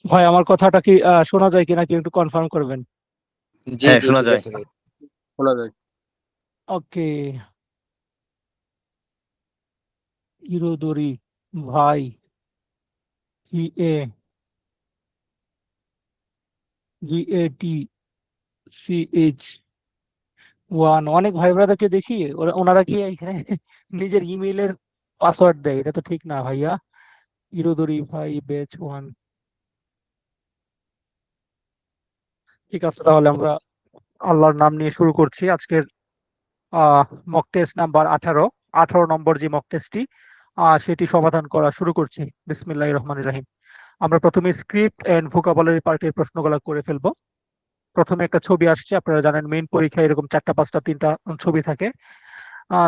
ভাই আমার কথাটা কি শোনা যায় কিনা কি একটু কনফার্ম করবেন? জি হ্যাঁ, জি শোনা ঠিক যায়। আছে ভাই, শোনা যায়। ওকে। ইরোদরি ভাই, জি এ টি CH 1। অনেক ভাই ব্রাদারকে দেখি ওনারা কি এখানে নিজের ইমেইলের পাসওয়ার্ড দেয়, এটা তো ঠিক না ভাইয়া। ইরোদরি ভাই ব্যাচ 1। ঠিক আছে, তাহলে আমরা আল্লাহর নাম নিয়ে শুরু করছি আজকের মক টেস্ট নাম্বার 18। 18 নম্বর যে মক টেস্টটি সেটি সমাধান করা শুরু করছি। বিসমিল্লাহির রহমানির রহিম। আমরা প্রথমে স্ক্রিপ্ট এন্ড ভোকাবুলারি পার্টের প্রশ্নগুলো করে ফেলবো। প্রথমে একটা ছবি আসছে, আপনারা জানেন মেইন পরীক্ষায় এরকম চারটা পাঁচটা তিনটা ছবি থাকে।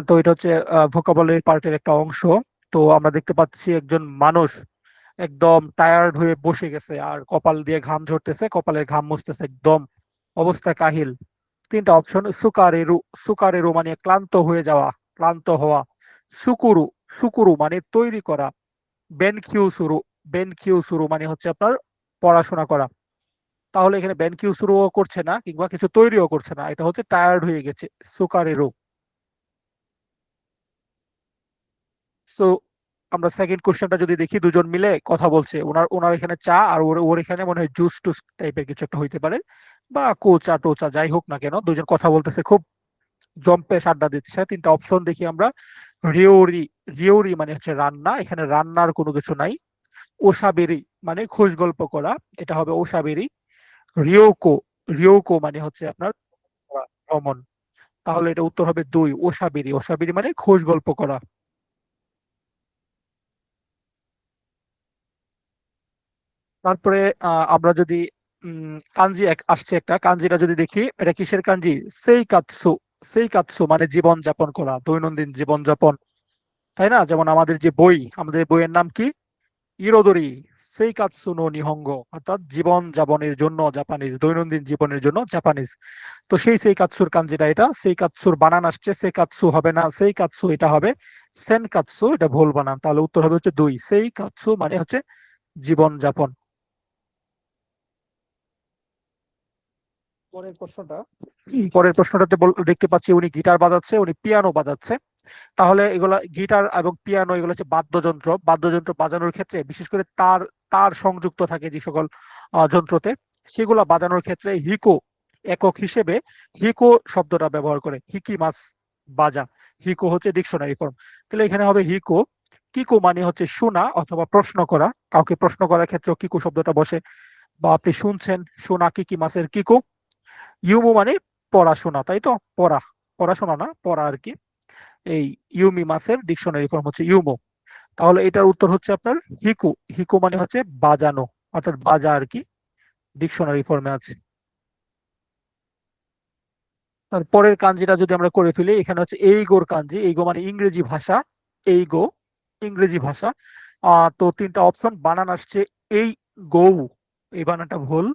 তো এটা হচ্ছে ভোকাবুলারি পার্টের একটা অংশ। তো আমরা দেখতে পাচ্ছি একজন মানুষ একদম টায়ার্ড হয়ে বসে গেছে আর কপাল দিয়ে ঘাম ঝরতেছে, কপালের ঘাম মুছতেছে, একদম অবস্থা কাহিল। তিনটা অপশন: সুকারেরু, সুকারেরু মানে ক্লান্ত হয়ে যাওয়া, ক্লান্ত হওয়া। সুকুরু, সুকুরু মানে তৈরি করা। বেনকিউসুরু, বেনকিউসুরু মানে হচ্ছে আপনার পড়াশোনা করা। তাহলে এখানে বেনকিউসুরুও করছে না কিংবা কিছু তৈরিও করছে না, এটা হচ্ছে টায়ার্ড হয়ে গেছে, সুকারেরু। সো আমরা সেকেন্ড কোশ্চেনটা যদি দেখি, দুজন মিলে কথা বলছে, ওনার ওনার এখানে চা আর ওর ওর এখানে মনে হয় জুস টুস টাইপের কিছু একটা হইতে পারে, বা কোচা টোচা যাই হোক না কেন, দুজন কথা বলতেছে, খুব জম্পেশ আড্ডা দিচ্ছে। তিনটা অপশন দেখি আমরা। রিওরি, রিওরি মানে হচ্ছে রান্না, এখানে রান্নার কোনো কিছু নাই। ওসাবেরি মানে খোশ গল্প করা, এটা হবে ওসাবেরি। রিয়োকো, রিয়োকো মানে হচ্ছে আপনার ভ্রমণ, তাহলে এটা উত্তর হবে 2, ওসাবেরি। ওসাবেরি মানে খোশ গল্প করা। তারপরে আমরা যদি কাঞ্জি আসছে একটা, কাঞ্জিটা যদি দেখি, এটা কিসের কাঞ্জি? সেই কাতসু, সেই কাতসু মানে জীবন যাপন করা, দৈনন্দিন জীবন যাপন, তাই না? যেমন আমাদের যে বই, আমাদের বইয়ের নাম কি? ইরোদরি সেই কাতসু নো নিহঙ্গ, অর্থাৎ জীবন যাপনের জন্য জাপানিজ, দৈনন্দিন জীবনের জন্য জাপানিজ। তো সেই কাতসুর কাঞ্জিটা এটা, সেই কাতসুর বানান আসছে, সেই কাতসু হবে না, সেই কাতসু, এটা হবে সেন কাতসু, এটা ভুল বানান, তাহলে উত্তর হবে হচ্ছে 2, সেই কাতসু মানে হচ্ছে জীবন যাপন। পরের প্রশ্নটা, পরের প্রশ্নটাতে দেখতে পাচ্ছি উনি গিটার বাজাচ্ছে, উনি পিয়ানো বাজাচ্ছে। তাহলে এগুলা গিটার এবং পিয়ানো এগুলো হচ্ছে বাদ্যযন্ত্র। বাদ্যযন্ত্র বাজানোর ক্ষেত্রে বিশেষ করে তার তার সংযুক্ত থাকে যে সকল যন্ত্রতে, সেগুলা বাজানোর ক্ষেত্রে হিকো একক হিসেবে হিকো শব্দটা ব্যবহার করে। হিকি মাস বাজা, হিকো হচ্ছে ডিকশনারি ফর্ম। তাহলে এখানে হবে হিকো। কিকো মানে হচ্ছে শোনা অথবা প্রশ্ন করা, কাউকে প্রশ্ন করার ক্ষেত্রে কিকো শব্দটা বসে। বা আপনি শুনছেন, শোনা কিকি মাসের কিকো। ইউমো মানে পড়াশোনা, তাই তো? পড়া, পড়াশোনা না পড়া আর কি। এই ইউমি মাসের ডিকশনারি ফর্ম হচ্ছে ইউমো। তাহলে এটার উত্তর হচ্ছে আপনার হিকু। হিকু মানে হচ্ছে বাজানো, অর্থাৎ বাজা আর কি, ডিকশনারি ফর্মে আছে। তারপরের কাঞ্জিটা যদি আমরা করে ফেলি, এখানে হচ্ছে এইগোর কাঞ্জি। এইগো মানে ইংরেজি ভাষা, এইগো ইংরেজি ভাষা। তো তিনটা অপশন, বানান আসছে এই গৌ, এই বানানটা ভুল।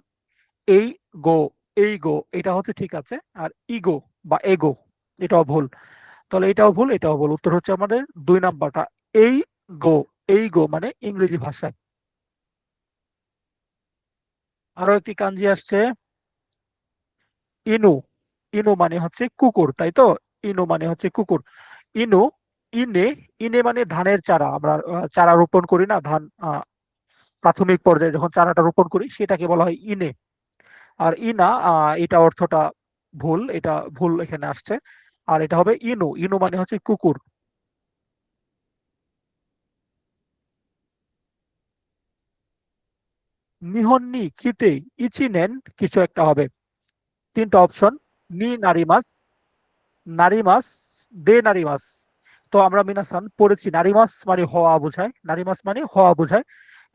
এই গো, এই গো এটা হচ্ছে ঠিক আছে, আর ইগো বা এগো এটাও ভুল। তাহলে এটাও ভুল, এটাও ভুল, উত্তর হচ্ছে আমাদের 2 নাম্বারটা, এই গো। এই গো মানে ইংরেজি ভাষায়। আরো একটি কাঞ্জি আসছে, ইনু। ইনু মানে হচ্ছে কুকুর, তাই তো? ইনু মানে হচ্ছে কুকুর। ইনু, ইনে, ইনে মানে ধানের চারা। আমরা চারা রোপণ করি না, ধান প্রাথমিক পর্যায়ে যখন চারাটা রোপণ করি সেটাকে বলা হয় ইনে। আর ইনা, এটা অর্থটা ভুল, এটা ভুল এখানে আসছে। আর এটা হবে ইনু। ইনু মানে হচ্ছে কুকুর। নিহন্নি খিতে ইচি নেন কিছু একটা হবে। তিনটা অপশন: নি নারিমাস, নারিমাস, দে নারিমাস। তো আমরা মিনাসান পড়েছি, নারিমাস মানে হওয়া বোঝায়, নারিমাস মানে হওয়া বোঝায়।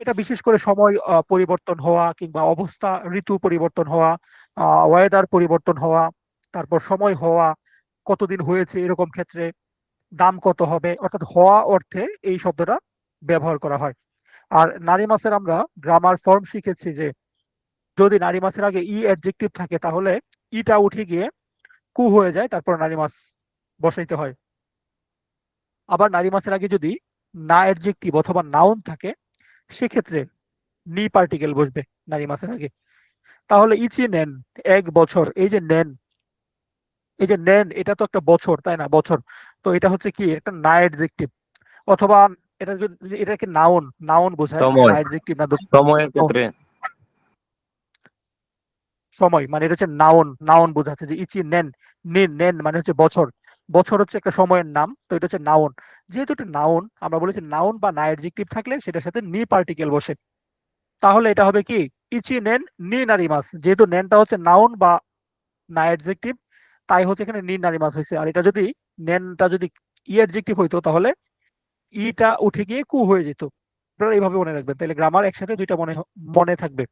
এটা বিশেষ করে সময় পরিবর্তন হওয়া কিংবা অবস্থা ঋতু পরিবর্তন হওয়া, ওয়েদার পরিবর্তন হওয়া, তারপর সময় হওয়া, কতদিন হয়েছে এরকম ক্ষেত্রে, দাম কত হবে, অর্থাৎ হওয়া অর্থে এই শব্দটা ব্যবহার করা হয়। আর নারী মাছের আমরা গ্রামার ফর্ম শিখেছি যে যদি নারী মাছের আগে ই অ্যাডজেক্টিভ থাকে তাহলে ইটা উঠে গিয়ে কু হয়ে যায়, তারপর নারী মাছ বসাইতে হয়। আবার নারী মাছের আগে যদি না অ্যাডজেক্টিভ অথবা নাউন থাকে, সেক্ষেত্রে নি পার্টিকেল বসবে নারী মাসের আগে। তাহলে ইচি নেন 1 বছর, এই যে নেন এটা তো একটা বছর, তাই না? বছর। তো এটা হচ্ছে কি একটা না অ্যাডজেক্টিভ, অথবা এটাকে নাউন নাউন বোঝায়, না সময়, অ্যাডজেক্টিভ না দুঃখিত। সময়ের ও, ক্ষেত্রে সময় মানে এটা হচ্ছে নাউন, নাউন বোঝাচ্ছে যে ইচি নেন, নিন নেন মানে হচ্ছে বছর। বছর হচ্ছে একটা সময়ের নাম, তো এটা হচ্ছে নাউন। যেহেতু এটা নাউন, আমরা বলেছি নাউন বা না অ্যাডজেক্টিভ থাকলে সেটার সাথে নি পার্টিকেল বসে। তাহলে এটা হবে কি ইচি নেন নি নারী মাস, যেহেতু নেনটা হচ্ছে নাউন বা না অ্যাডজেক্টিভ, তাই হচ্ছে এখানে নি নারী মাস হয়েছে। আর এটা যদি নেনটা যদি ই অ্যাডজেক্টিভ হইতো তাহলে ইটা উঠে গিয়ে কু হয়ে যেত। আপনারা এইভাবে মনে রাখবেন, তাহলে গ্রামার একসাথে দুইটা মনে মনে থাকবে।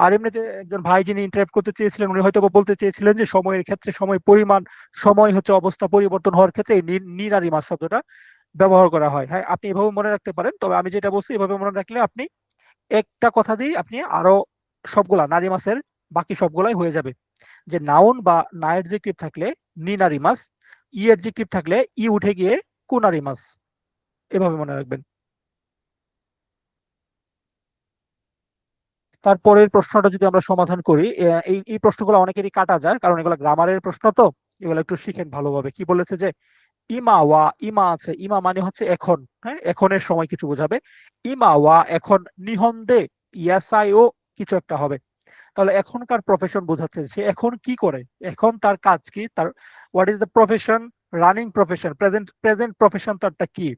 আর এমনিতে একজন ভাই যিনি ইন্টারাপ্ট করতে চেয়েছিলেন উনি হয়তো বা বলতে চেয়েছিলেন যে সময়ের ক্ষেত্রে সময় পরিমাণ, সময় হচ্ছে অবস্থা পরিবর্তন হওয়ার ক্ষেত্রে এই নি নারী মাস শব্দটা ব্যবহার করা হয়। হ্যাঁ, আপনি এভাবে মনে রাখতে পারেন, তবে আমি যেটা বলছি এভাবে মনে রাখলে আপনি একটা কথা দিয়ে আপনি আরো সবগুলা নারী মাসের বাকি সবগুলাই হয়ে যাবে। যে নাউন বা না অ্যাডজেক্টিভ থাকলে নি নারী মাস, ই অ্যাডজেক্টিভ থাকলে ই উঠে গিয়ে কু নারী মাস, এভাবে মনে রাখবেন। তারপরের প্রশ্নটা যদি আমরা সমাধান করি, এই এই প্রশ্নগুলো অনেকেরই কাটা যায় কারণ এগুলো গ্রামারের প্রশ্ন, তো এগুলো একটু শিখেন ভালোভাবে। কি বলেছে যে ইমা ওয়া, ইমা আছে, ইমা মানে হচ্ছে এখন, হ্যাঁ এখনের সময় কিছু বোঝাবে। ইমা ওয়া এখন, নিহন্দে ইয়াসাই ও কিছু একটা হবে। তাহলে এখনকার প্রফেশন বোঝাচ্ছে সে এখন কি করে, এখন তার কাজ কি, তার what is the profession, running profession, present present profession তারটা কি।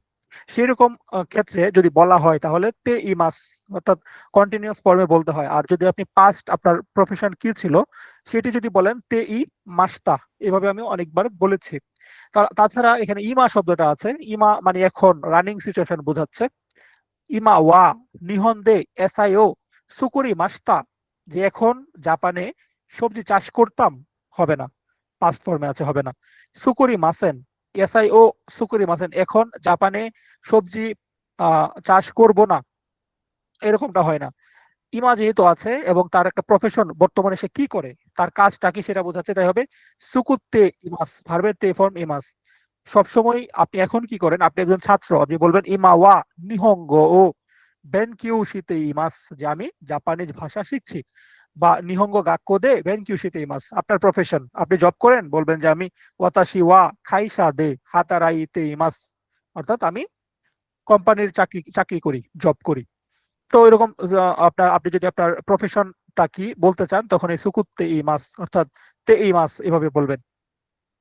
সেরকম ক্ষেত্রে যদি বলা হয় তাহলে তে ইমাস, অর্থাৎ কন্টিনিউয়াস ফর্মে বলতে হয়। আর যদি আপনি পাস্ট আপনার প্রফেশন কি ছিল সেটি যদি বলেন তে ই মাস্তা, এভাবে আমি অনেকবার বলেছি। তাছাড়া এখানে ইমা শব্দটা আছে, ইমা মানে এখন, রানিং সিচুয়েশন বোঝাচ্ছে। ইমা ওয়া নিহন্দে এসআইও সুকুরি মাস্তা, যে এখন জাপানে সবজি চাষ করতাম, হবে না, পাস্ট ফর্মে আছে, হবে না। সুকুরি মাসেন, এসআইও সুকুরি মাসেন, এখন জাপানে সবজি চাষ করব না, এরকমটা হয় না। ইমা যেহেতু আছে এবং তার একটা প্রফেশন, বর্তমানে সে কি করে, তার কাজটা কি সেটা বোঝাচ্ছে, তাই হবে সুকুত্তে ইমাস, ভার্বের তে ফর্ম ইমাস। সবসময় আপনি এখন কি করেন, আপনি একজন ছাত্র, আপনি বলবেন ইমা ওয়া নিহঙ্গ ও বেনকিউ শিতে ইমাস, যে আমি জাপানিজ ভাষা শিখছি। বা নিহঙ্গ গাক্কো দে বেনকিউ শিতে ইমাস, আপনার প্রফেশন, আপনি জব করেন, বলবেন যে আমি ওয়াতাশি ওয়া খাইসা দে হাতারাইতে ইমাস, অর্থাৎ আমি কোম্পানির চাকরি চাকরি করি, জব করি। তো এরকম আপনার, আপনি যদি আপনার প্রফেশনটা কি বলতে চান তখন এই সুকুত্তে ই মাস অর্থাৎ তে ই মাস এভাবে বলবেন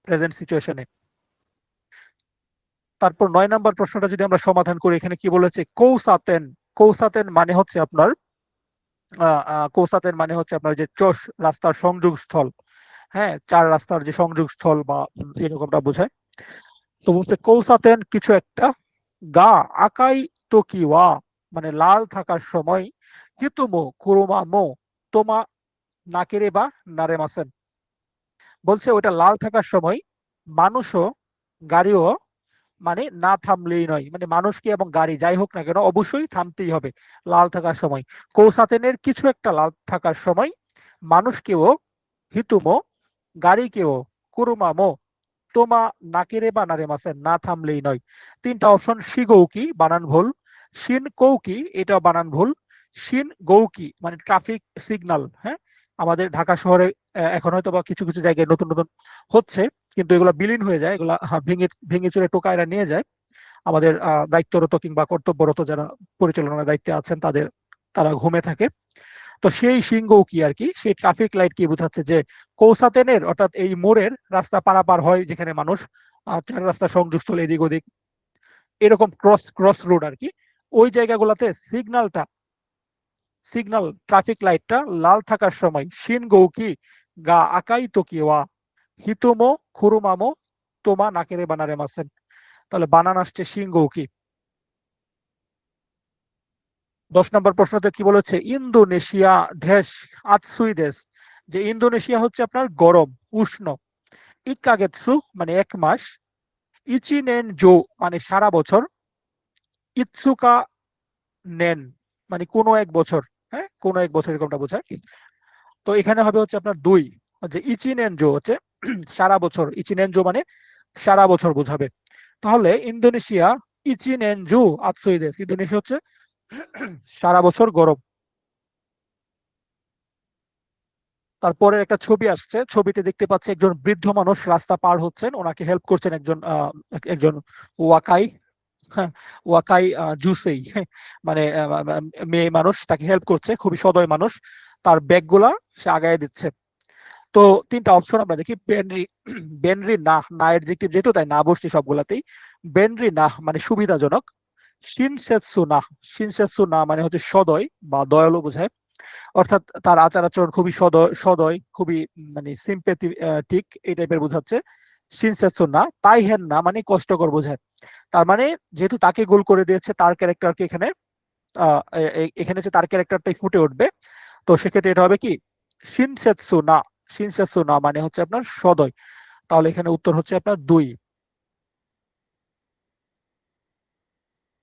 প্রেজেন্ট সিচুয়েশনে। তারপর 9 নম্বর প্রশ্নটা যদি আমরা সমাধান করি, এখানে কি বলেছে কৌসাতেন। কৌসাতেন মানে হচ্ছে আপনার কৌসাতেন মানে হচ্ছে আপনার যে চোষ রাস্তার সংযোগ স্থল, হ্যাঁ চার রাস্তার যে সংযোগ স্থল বা এরকমটা বোঝায়। তো বলছে কৌসাতেন কিছু একটা, গা আকাই তোকিওয়া মানে লাল থাকার সময়, হিতুমো কুরুমা মো তোমা নাকেরে বা নারেমাসেন, বলছে ওটা লাল থাকার সময় মানুষও গাড়িও মানে না থামলেই নয়, মানে মানুষকে এবং গাড়ি যাই হোক না কেন অবশ্যই থামতেই হবে লাল থাকার সময়। কৌসাতেনের কিছু একটা লাল থাকার সময় মানুষকেও, হিতুমো গাড়িকেও, কুরুমামো তোমা নাকেরে বা নারেমাসেন না থামলেই নয়। তিনটা অপশন, শিগৌকি বানান ভুল, শিন কৌকি এটাও বানান ভুল, শিন গৌকি মানে ট্রাফিক সিগন্যাল। হ্যাঁ, আমাদের ঢাকা শহরে এখন হয়তো বা কিছু কিছু জায়গায় নতুন নতুন হচ্ছে, কিন্তু এগুলো বিলীন হয়ে যায়, এগুলা ভেঙে ভেঙে চুরে টোকাইরা নিয়ে যায় আমাদের দায়িত্বরত কিংবা কর্তব্যরত যারা পরিচালনার দায়িত্বে আছেন তাদের, তারা ঘুমে থাকে। তো সেই সিংহ কি আর কি, সেই ট্রাফিক লাইট কি বোঝাচ্ছে যে কৌসাতেনের অর্থাৎ এই মোড়ের রাস্তা পারাপার হয় যেখানে মানুষ চার রাস্তা সংযোগস্থল এদিক ওদিক এরকম ক্রস ক্রস রোড আর কি, ওই জায়গাগুলোতে সিগন্যালটা, সিগন্যাল ট্রাফিক লাইটটা লাল থাকার সময় শিন গৌকি গা আকাই তোকিওয়া হিতোমো খুরুমামো তোমা নাকেরে বানারে মাসেন। তাহলে বানান আসছে শিন গৌকি। 10 নম্বর প্রশ্নতে কি বলেছে ইন্দোনেশিয়া ঢেস আতসুই দেশ, যে ইন্দোনেশিয়া হচ্ছে আপনার গরম, উষ্ণ। ইকাগেতসু মানে 1 মাস, ইচিনেন জো মানে সারা বছর, ইৎসুকা নেন মানে কোনো এক বছর, হ্যাঁ কোনো এক বছর এরকমটা বোঝায়। তো এখানে হবে হচ্ছে আপনার দুই, যে ইচিনেন জো হচ্ছে সারা বছর, ইচিনেন জো মানে সারা বছর বোঝাবে। তাহলে ইন্দোনেশিয়া ইচিনেন জো আতসুই দেশ, ইন্দোনেশিয়া হচ্ছে সারা বছর গরম। তারপরে একটা ছবি আসছে, ছবিতে দেখতে পাচ্ছি একজন বৃদ্ধ মানুষ রাস্তা পার হচ্ছেন, ওনাকে হেল্প করছেন একজন একজন ওয়াকাই, হ্যাঁ, ওয়াকাই জুসেই, হ্যাঁ, মানে মেয়ে মানুষ তাকে হেল্প করছে, খুবই সদয় মানুষ, তার ব্যাগগুলা সে আগায় দিচ্ছে। তো তিনটা অপশন আমরা দেখি। বেনরি, বেনরি না, না অ্যাডজেক্টিভ যেহেতু তাই না বসছে সবগুলাতেই। বেনরি না মানে সুবিধাজনক। শিনসেৎসু না, শিনসেৎসু না মানে হচ্ছে সদয় বা দয়ালু বোঝায়, অর্থাৎ তার আচার আচরণ খুবই সদয়, সদয় খুবই মানে সিম্পেথেটিক এই টাইপের বোঝাচ্ছে। শিনসেৎসু না। তাই হেন না মানে কষ্টকর বোঝায়। তার মানে যেহেতু তাকে গোল করে দিয়েছে, তার ক্যারেক্টারকে এখানে এখানে যে তার ক্যারেক্টারটাই ফুটে উঠবে, তো সেক্ষেত্রে এটা হবে কি শিনসেৎসু না। শিনসেৎসু না মানে হচ্ছে আপনার সদয়। তাহলে এখানে উত্তর হচ্ছে আপনার 2।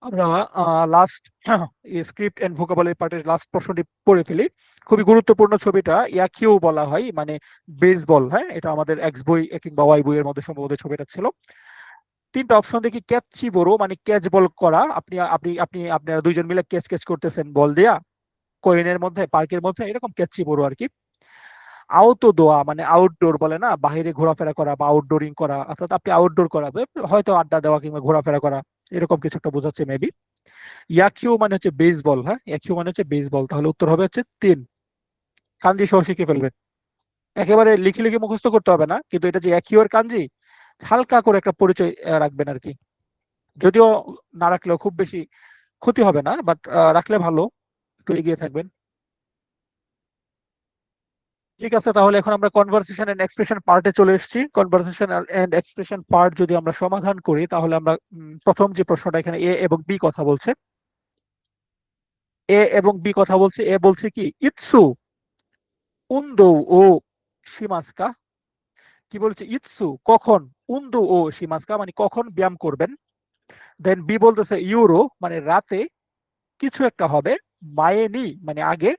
আমরা লাস্ট স্ক্রিপ্ট এন্ড ভোকাবুলারি পার্টের লাস্ট প্রশ্নটি পড়ে ফেলি। খুবই গুরুত্বপূর্ণ ছবিটা, ইয়াকিউ বলা হয় মানে বেসবল, হ্যাঁ, এটা আমাদের এক্স বই কিংবা ওয়াই বইয়ের মধ্যে সম্ভবত ছবিটা ছিল। তিনটা অপশন দেখি। ক্যাচি বড় মানে ক্যাচ বল করা, আপনি আপনি আপনি আপনারা দুইজন মিলে ক্যাচ ক্যাচ করতেছেন বল দিয়া কোয়েনের মধ্যে, পার্কের মধ্যে, এরকম ক্যাচি বড় আর কি। আউতো দোয়া মানে আউটডোর বলে না, বাইরে ঘোরাফেরা করা বা আউটডোরিং করা, অর্থাৎ আপনি আউটডোর করা, হয়তো আড্ডা দেওয়া কিংবা ঘোরাফেরা করা, এরকম কিছু একটা বোঝাচ্ছে মেবি। ইয়াকিউ মানে হচ্ছে বেসবল, হ্যাঁ, ইয়াকিউ মানে হচ্ছে বেসবল। তাহলে উত্তর হবে হচ্ছে 3। কাঞ্জি সহ শিখে ফেলবেন, একেবারে লিখে লিখে মুখস্থ করতে হবে না, কিন্তু এটা যে ইয়াকিউ এর কাঞ্জি হালকা করে একটা পরিচয় রাখবেন আর কি। যদিও না রাখলেও খুব বেশি ক্ষতি হবে না, বাট রাখলে ভালো, একটু এগিয়ে থাকবেন। ঠিক আছে, তাহলে এখন আমরা কনভারসেশন এন্ড এক্সপ্রেশন পার্টে চলে এসেছি। কনভারসেশন এন্ড এক্সপ্রেশন পার্ট যদি আমরা সমাধান করি, তাহলে আমরা প্রথম যে প্রশ্নটা, এখানে এ এবং বি কথা বলছে, এ এবং বি কথা বলছে। এ বলছে কি ইৎসু উন্দো ও শিমাস্কা, কি বলছে ইৎসু কখন, উন্দো ও শিমাস্কা মানে কখন ব্যায়াম করবেন। দেন বি বলতেছে ইউরো মানে রাতে কিছু একটা হবে, মায়েনি মানে আগে,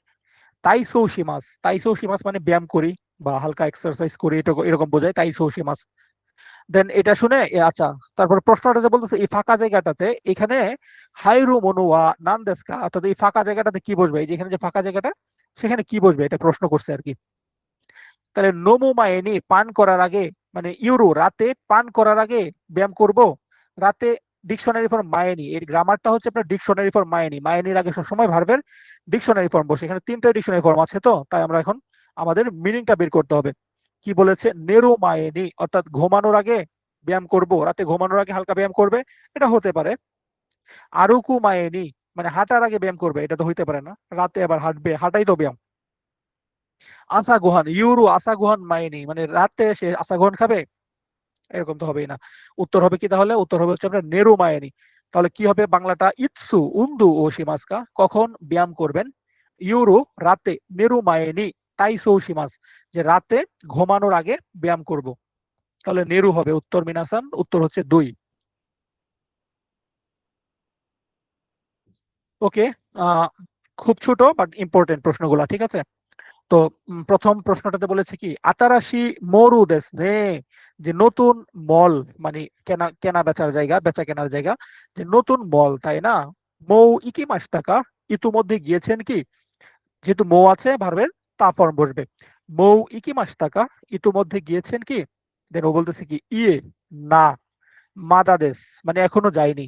তাইসো শিমাস, তাইসো শিমাস মানে ব্যায়াম করি বা হালকা এক্সারসাইজ করি, এটা এরকম বোঝায় তাইসো শিমাস। দেন এটা শুনে আচ্ছা, তারপর প্রশ্নটাতে বলতেছে এই ফাঁকা জায়গাটাতে এখানে হাইরু মনোয়া নান্দেস্কা, অর্থাৎ এই ফাঁকা জায়গাটাতে কি বসবে, এই যে এখানে যে ফাঁকা জায়গাটা সেখানে কি বসবে, এটা প্রশ্ন করছে আর কি। তাহলে নোমো মায়েনি পান করার আগে, মানে ইউরো রাতে পান করার আগে ব্যায়াম করব। রাতে ডিকশনারি ফর মায়েনি, এর গ্রামারটা হচ্ছে আপনার ডিকশনারি ফর মায়েনি, মায়েনির আগে সবসময় ভার্বের ডিকশনারি ফর্ম বসে। এখানে তিনটা ডিকশনারি ফর্ম আছে, তো তাই আমরা এখন আমাদের মিনিংটা বের করতে হবে। কি বলেছে, নেরো মায়েনি অর্থাৎ ঘুমানোর আগে ব্যায়াম করব, রাতে ঘুমানোর আগে হালকা ব্যায়াম করবে, এটা হতে পারে। আরুকু মায়েনি মানে হাঁটার আগে ব্যায়াম করবে, এটা তো হইতে পারে না, রাতে আবার হাঁটবে, হাঁটাই তো ব্যায়াম। আসা গুহান, ইউরু আসা গুহান মাইনি মানে রাতে সে আসা গুহান খাবে, এরকম তো হবেই না। উত্তর হবে কি তাহলে, উত্তর হবে হচ্ছে আপনার নেরু মায়েনি। তাহলে কি হবে বাংলাটা, ইৎসু উন্দু ও শিমাস্কা কখন ব্যায়াম করবেন, ইউরু রাতে, নেরু মায়েনি তাইসো শিমাস যে রাতে ঘুমানোর আগে ব্যায়াম করব। তাহলে নেরু হবে উত্তর, মিনাসান উত্তর হচ্ছে 2। ওকে, আহ খুব ছোট বাট ইম্পর্টেন্ট প্রশ্নগুলা, ঠিক আছে। তো প্রথম প্রশ্নটাতে বলেছে কি আতারাশি মরু দেশ নে, যে নতুন মল মানে কেনা কেনা বেচার জায়গা, বেচা কেনার জায়গা, যে নতুন মল তাই না। মৌ ইকি মাস টাকা ইতিমধ্যে গিয়েছেন কি, যেহেতু মৌ আছে ভার্বের তা ফর্ম বসবে। মৌ ইকি মাস টাকা ইতিমধ্যে গিয়েছেন কি। দেন ও বলতেছে কি ইয়ে না, মাদাদেশ মানে এখনো যায়নি।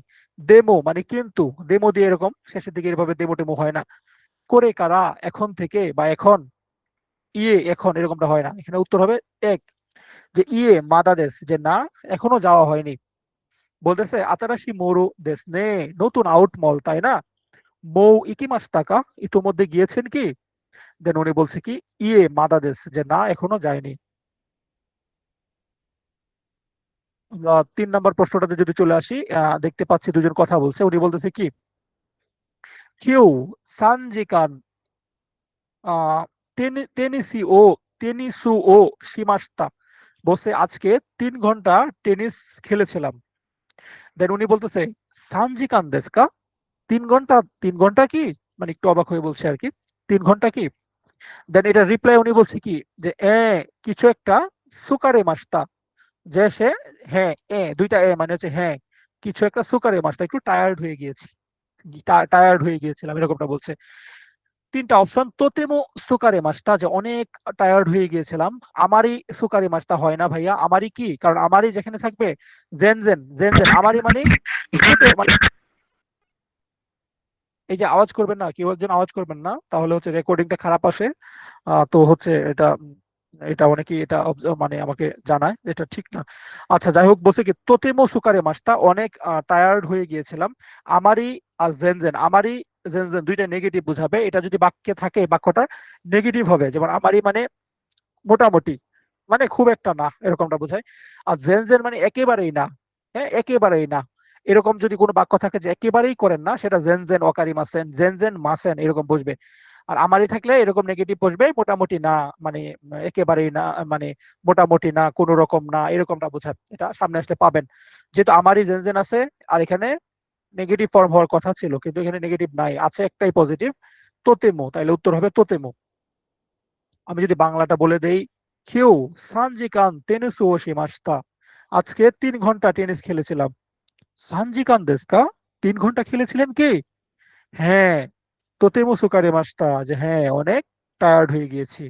দেমো মানে কিন্তু, দেমো দিয়ে এরকম শেষের দিকে এভাবে দেমো টেমো হয় না। করে কারা এখন থেকে বা এখন, ইয়ে এখন এরকমটা হয় না। এখানে উত্তর হবে 1, যে ইয়ে মাদাদেশ যে না এখনো যাওয়া হয়নি। বলতেছে আতারাশি মোরো দেশ নে নতুন আউট মল তাই না। মৌ ইকিমাস টাকা ইতোমধ্যে গিয়েছেন কি। দেন উনি বলছে কি ইয়ে মাদাদেশ যে না এখনো যায়নি। আমরা 3 নম্বর প্রশ্নটাতে যদি চলে আসি, দেখতে পাচ্ছি দুজন কথা বলছে। উনি বলতেছে কি কিউ সানজিকান টেনিসি ও টেনিসু ও সীমাস্তা, বসে আজকে 3 ঘন্টা টেনিস খেলেছিলাম। দেন উনি বলতেছে সানজিকান দেশকা, 3 ঘন্টা, 3 ঘন্টা কি, মানে একটু অবাক হয়ে বলছে আর কি, 3 ঘন্টা কি। দেন এটা রিপ্লাই উনি বলছে কি যে কিছু একটা সুকারে মাস্তা, যে সে হ্যাঁ দুইটা মানে হচ্ছে হ্যাঁ কিছু একটা সুকারে মাস্তা, একটু টায়ার্ড হয়ে গিয়েছি, টায়ার্ড হয়ে গিয়েছিলাম এরকমটা বলছে। তিনটা অপশন। তোতেমো সুকারে মাছটা, যে অনেক টায়ার্ড হয়ে গিয়েছিলাম। আমারই সুকারে মাছটা হয় না ভাইয়া, আমারই কি, কারণ আমারই যেখানে থাকবে জেন জেন জেন জেন, আমারই মানে মানে এই যে আওয়াজ করবেন না, কেউ একজন আওয়াজ করবেন না, তাহলে হচ্ছে রেকর্ডিংটা খারাপ আসে। তো হচ্ছে এটা এটা অনেকেই এটা মানে আমাকে জানায় যে এটা ঠিক না। আচ্ছা যাই হোক, বলছে কি তোতেমো সুকারে মাছটা অনেক টায়ার্ড হয়ে গিয়েছিলাম। আমারই আর জেন জেন, আমারই জেন জেন দুইটা নেগেটিভ বুঝাবে। এটা যদি বাক্যে থাকে এই বাক্যটা নেগেটিভ হবে, যেমন আমারই মানে মোটামুটি, মানে খুব একটা না এরকমটা বোঝায়। আর জেন জেন মানে একেবারেই না। হ্যাঁ, একেবারেই না। এরকম যদি কোনো বাক্য থাকে যে একেবারেই করেন না, সেটা জেন জেন অকারি মাসেন, জেন জেন মাসেন এরকম বুঝবে। আর আমারই থাকলে এরকম নেগেটিভ বসবে, মোটামুটি না, মানে একেবারেই না, মানে মোটামুটি না, কোনো রকম না, এরকমটা বোঝায়। এটা সামনে আসলে পাবেন। যেহেতু আমারই জেন জেন আছে, আর এখানে নেগেটিভ ফর্ম হওয়ার কথা ছিল, কিন্তু এখানে নেগেটিভ নাই, আছে একটাই পজিটিভ, তোতেমো, তাইলে উত্তর হবে তোতেমো। আমি যদি বাংলাটা বলে দেই, কেউ সানজিকান টেনিস ও শিমাস্তা, আজকে 3 ঘন্টা টেনিস খেলেছিলাম। সানজিকান দেস্কা, 3 ঘন্টা খেলেছিলেন কি? হ্যাঁ, তোতেমো সুকারে মাস্তা, যে হ্যাঁ অনেক টায়ার্ড হয়ে গিয়েছি।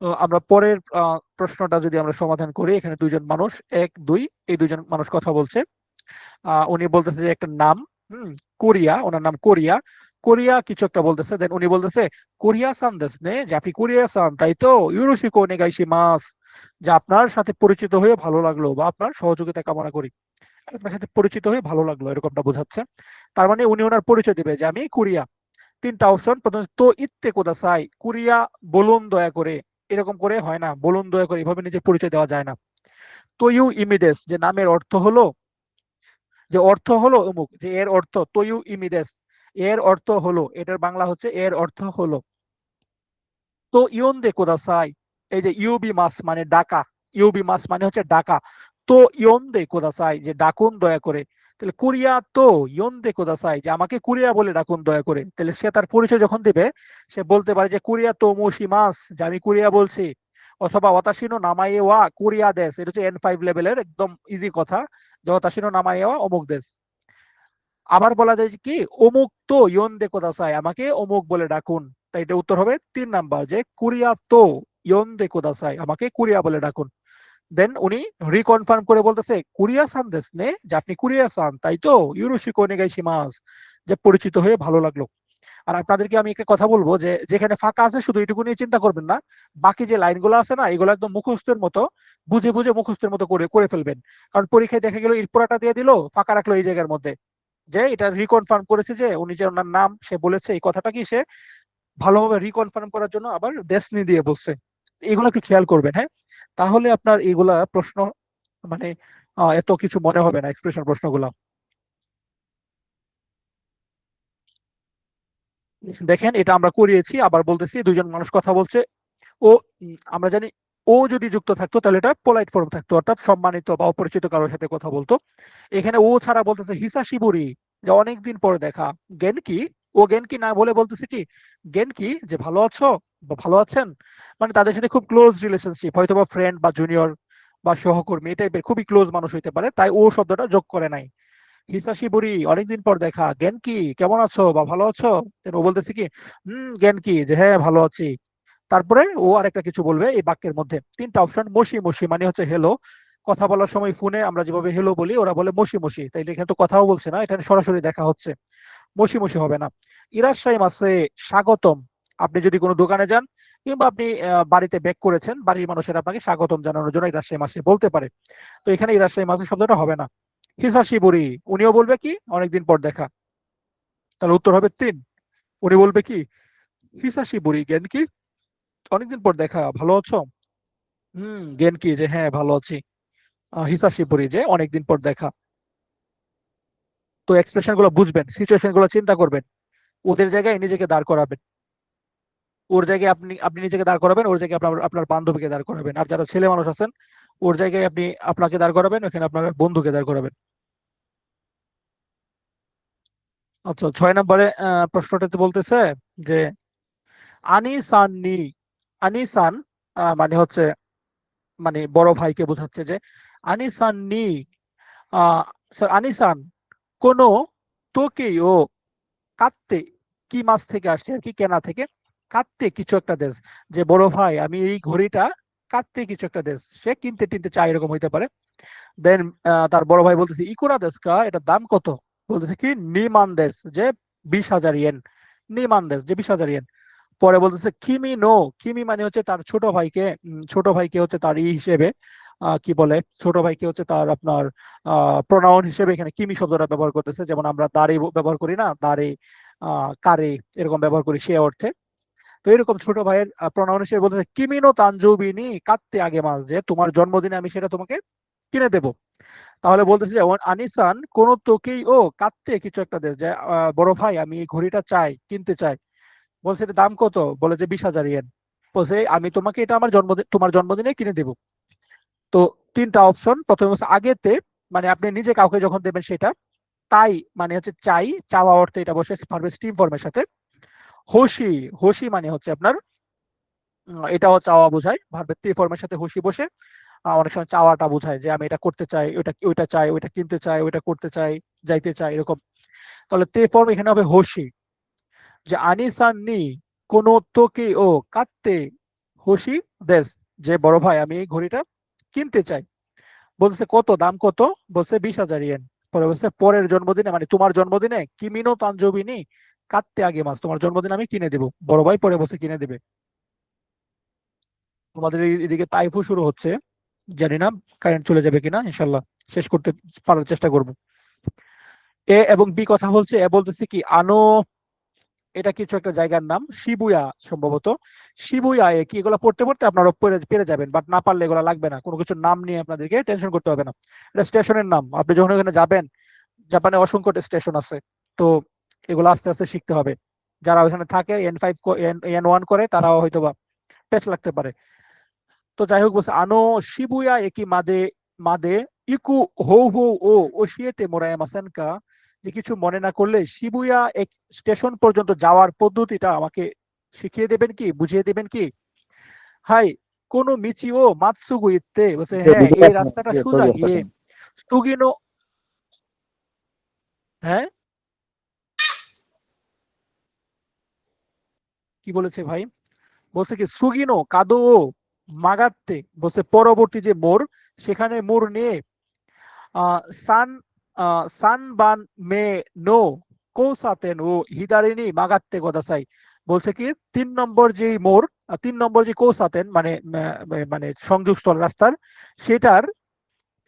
তো আমরা পরের প্রশ্নটা যদি আমরা সমাধান করি, এখানে দুইজন মানুষ, এক দুই, এই দুইজন মানুষ কথা বলছে। উনি বলতেছে যে একটা নাম, হুম, কোরিয়া, ওনার নাম কোরিয়া। কোরিয়া কিছু একটা বলতেছে, দেন উনি বলতেছে কোরিয়া সান দেস নে, যে আপনি কোরিয়া সান তাই তো, ইউরোশিকো নেগাইশি মাস, যে আপনার সাথে পরিচিত হয়ে ভালো লাগলো, বা আপনার সহযোগিতা কামনা করি। আপনার সাথে পরিচিত হয়ে ভালো লাগলো, এরকমটা বোঝাচ্ছে। তার মানে উনি ওনার পরিচয় দিবে যে আমি কোরিয়া। তিনটা অপশন, প্রথম তো ইত্তে কোদাসাই, কোরিয়া বলুন দয়া করে, এরকম করে হয় না, বলুন দয়া করে এভাবে নিজের পরিচয় দেওয়া যায় না। তো ইউ ইমিদেস, যে নামের অর্থ হলো, যে অর্থ হলো অমুক, যে এর অর্থ তয়ু ইমিদেস, এর অর্থ হলো, এটার বাংলা হচ্ছে এর অর্থ হলো। তো ইয়ন্দে কোদাসাই, এই যে ইউবি মাস মানে ডাকা, ইউবি মাস মানে হচ্ছে ডাকা। তো ইয়ন্দে কোদাসাই, যে ডাকুন দয়া করে। তাহলে কোরিয়া তো ইয়ন্দে কোদাসাই, যে আমাকে কোরিয়া বলে ডাকুন দয়া করে। তাহলে সে তার পরিচয় যখন দিবে, সে বলতে পারে যে কোরিয়া তো মোশিমাস, যে আমি কোরিয়া বলছি। অথবা ওয়াতাশিনো নামায়ে ওয়া কোরিয়া দেশ, এটা হচ্ছে N5 লেভেলের একদম ইজি কথা, যে ওয়াতাশিনো নামায়ে ওয়া অমুক দেশ। আবার বলা যায় যে কি, অমুক তো ইয়ন্দে কোদাসাই, আমাকে অমুক বলে ডাকুন। তাই এটা উত্তর হবে 3 নাম্বার, যে কোরিয়া তো ইয়ন্দে কোদাসাই, আমাকে কোরিয়া বলে ডাকুন। দেন উনি রিকনফার্ম করে বলতেছে কোরিয়া সান দেস নে, যে আপনি কোরিয়া সান তাই তো, ইউরোশিকো নেগাইশিমাস, যে পরিচিত হয়ে ভালো লাগলো। আর আপনাদেরকে আমি একটা কথা বলবো, যে যেখানে ফাঁকা আছে শুধু এটুকু নিয়ে চিন্তা করবেন না, বাকি যে লাইনগুলো আছে না, এগুলো একদম মুখস্থের মতো, বুঝে বুঝে মুখস্থের মতো করে করে ফেলবেন। কারণ পরীক্ষায় দেখা গেল এর পুরাটা দিয়ে দিল, ফাঁকা রাখলো এই জায়গার মধ্যে, যে এটা রিকনফার্ম করেছে যে উনি, যে ওনার নাম সে বলেছে, এই কথাটা কি সে ভালোভাবে রিকনফার্ম করার জন্য আবার দেশনি দিয়ে বলছে। এগুলো একটু খেয়াল করবেন, হ্যাঁ। তাহলে আপনার এগুলা প্রশ্ন মানে এত কিছু মনে হবে না, এক্সপ্রেশন প্রশ্নগুলো। দেখেন এটা আমরা করিয়েছি, আবার বলতেছি, দুজন মানুষ কথা বলছে। ও, আমরা জানি ও যদি যুক্ত থাকতো তাহলে এটা পোলাইট ফর্ম থাকতো, অর্থাৎ সম্মানিত বা অপরিচিত কারোর সাথে কথা বলতো। এখানে ও ছাড়া বলতেছে হিসাশিবুরি, যে অনেকদিন পর দেখা। গেনকি, ও গেনকি না বলে বলতেছে কি, গেনকি, যে ভালো আছো বা ভালো আছেন, মানে তাদের সাথে খুব ক্লোজ রিলেশনশিপ, হয়তো বা ফ্রেন্ড বা জুনিয়র বা সহকর্মী, এই টাইপের খুবই ক্লোজ মানুষ হইতে পারে, তাই ও শব্দটা যোগ করে নাই। হিসাশিবুরি অনেকদিন পর দেখা, গেনকি কেমন আছো বা ভালো আছো। then ও বলতেছে কি, গেনকি, যে হ্যাঁ ভালো আছি। তারপরে ও আরেকটা কিছু বলবে এই বাক্যের মধ্যে। তিনটা অপশন, মসি মসি মানে হচ্ছে হেলো, কথা বলার সময় ফোনে আমরা যেভাবে হেলো বলি, ওরা বলে মসি মসি, তাইলে এখানে তো কথাও বলছে না, এখানে সরাসরি দেখা হচ্ছে, মসি মসি হবে না। ইরাশ্বাই মাসে, স্বাগতম, আপনি যদি কোনো দোকানে যান, কিংবা আপনি বাড়িতে ব্যাক করেছেন, বাড়ির মানুষের আপনাকে স্বাগতম জানানোর জন্য ইরাশ্বাই মাসে বলতে পারে। তো এখানে ইরাশ্বাই মাসে শব্দটা হবে না। হিসাশিবুরি, উনিও বলবে কি অনেকদিন পর দেখা, তাহলে উত্তর হবে 3। উনি বলবে কি, হিসাশিবুরি জ্ঞান কি, অনেকদিন পর দেখা, ভালো আছো। জ্ঞান কি, যে হ্যাঁ ভালো আছি। হিসাশিবুরি, যে অনেকদিন পর দেখা। তো এক্সপ্রেশন গুলো বুঝবেন, সিচুয়েশন গুলো চিন্তা করবেন, ওদের জায়গায় নিজেকে দাঁড় করাবেন। ওর জায়গায় আপনি আপনি নিজেকে দাঁড় করাবেন, ওর জায়গায় আপনার আপনার বান্ধবীকে দাঁড় করাবেন। আর যারা ছেলে মানুষ আছেন, ওর জায়গায় আপনি আপনাকে দাঁড় করাবেন, ওখানে আপনার বন্ধুকে দাঁড় করাবেন। আচ্ছা, 6 নম্বরে প্রশ্নটাতে বলতেছে যে আনিসান নি, আনিসান মানে হচ্ছে, মানে বড় ভাইকে বোঝাচ্ছে, যে আনিসান নি, আহ আনিসান কোনো তোকেই ও কাটতে, কি মাছ থেকে আসছে আর কি, কেনা থেকে, কাটতে কিছু একটা দেশ, যে বড় ভাই আমি এই ঘড়িটা কাটতে কিছু একটা দেশ, সে কিনতে টিনতে চায়, এরকম হইতে পারে। দেন তার বড় ভাই বলতেছে ইকুরা দেশ কা, এটার দাম কত? বলতেছে কি নিমান দেশ, যে 20,000 ইয়েন। নিমান দেশ, যে 20,000 ইয়েন। পরে বলতেছে কিমি নো, কিমি মানে হচ্ছে তার ছোট ভাইকে, ছোট ভাইকে হচ্ছে তার ই হিসেবে, কি বলে, ছোট ভাইকে হচ্ছে তার আপনার প্রোনাউন হিসেবে এখানে কিমি শব্দটা ব্যবহার করতেছে, যেমন আমরা দাড়ি ব্যবহার করি না, দাড়ি, কারে, এরকম ব্যবহার করি সে অর্থে। তো এরকম ছোট ভাইয়ের প্রোনাউন হিসেবে বলতেছে কিমিনো তানজুবিনি কাত্তে আগে মাস, যে তোমার জন্মদিনে আমি সেটা তোমাকে কিনে দেব। তাহলে বলতেছে যে আনিসান কোন তোকেই ও কাত্তে কিছু একটা দেশ, যে বড় ভাই আমি এই ঘড়িটা চাই, কিনতে চাই। বলছে এটা দাম কত? বলে যে 20,000 ইয়েন। বলছে আমি তোমাকে এটা আমার জন্মদিন, তোমার জন্মদিনে কিনে দেব। তো তিনটা অপশন, প্রথমে হচ্ছে আগেতে, মানে আপনি নিজে কাউকে যখন দেবেন সেটা। তাই মানে হচ্ছে চাই, চাওয়া অর্থে এটা বসে ভার্বের স্টিম ফর্মের সাথে। হোশি, হোশি মানে হচ্ছে আপনার এটাও চাওয়া বোঝায়, ভার্বের তে ফর্মের সাথে হোশি বসে অনেক সময় চাওয়াটা বোঝায়, যে আমি এটা করতে চাই, ওইটা ওইটা চাই, ওইটা কিনতে চাই, ওইটা করতে চাই, যাইতে চাই, এরকম। তাহলে তে ফর্ম এখানে হবে হোশি, যে আনিসান নি কোনো তোকে ও কাটতে হোশি দেশ, যে বড় ভাই আমি এই ঘড়িটা কিনতে চাই। বলছে কত, দাম কত? বলছে 20,000 ইয়েন। পরে বলছে পরের জন্মদিনে, মানে তোমার জন্মদিনে, কিমিনো তানজবিনি কাটতে আগে মাস, তোমার জন্মদিন আমি কিনে দেবো। বড় ভাই পরে বসে কিনে দেবে। তোমাদের এদিকে তাইফু শুরু হচ্ছে, জানি না কারেন্ট চলে যাবে কিনা, ইনশাল্লাহ শেষ করতে পারার চেষ্টা করব। এ এবং বি কথা বলছে, এ বলতেছে কি আনো, এটা কিছু একটা জায়গার নাম, শিবুয়া সম্ভবত। শিবুয়া এ কি, এগুলো পড়তে পড়তে আপনারা পেরে যাবেন, বাট না পারলে এগুলো লাগবে না, কোনো কিছুর নাম নিয়ে আপনাদেরকে টেনশন করতে হবে না। এটা স্টেশনের নাম, আপনি যখন ওখানে যাবেন, জাপানে অসংখ্য স্টেশন আছে, তো এগুলো আস্তে আস্তে শিখতে হবে। যারা ওখানে থাকে N5 N1 করে, তারাও হয়তো বা পেচ লাগতে পারে। তো যাই হোক, বলছে আনো শিবুয়া একি মাদে, মাদে ইকু হৌ হৌ ও ওশিয়েতে মোরায়ামাসেন কা, যে কিছু মনে না করলে শিবুয়া এক স্টেশন পর্যন্ত যাওয়ার পদ্ধতিটা আমাকে শিখিয়ে দেবেন কি, বুঝিয়ে দেবেন কি? হাই কোনো মিচিও মাতসুগু ইত্তে, বলছে যে হ্যাঁ ভিডিও এই আছে রাস্তাটা সোজা তৈরি গিয়ে করতেছেন। সুগিনো, হ্যাঁ কি বলেছে ভাই? বলছে কি সুগিনো কাদো ও মাগাত্তে, বলছে পরবর্তী যে মোড়, সেখানে মোড় নিয়ে সান সান বান মে নো কৌসাতেন ও হিদারিনি মাগাত্তে গদাসাই। বলছে কি 3 নম্বর যে মোড়, 3 নম্বর যে কৌসাতেন, মানে মানে সংযোগস্থল রাস্তার, সেটার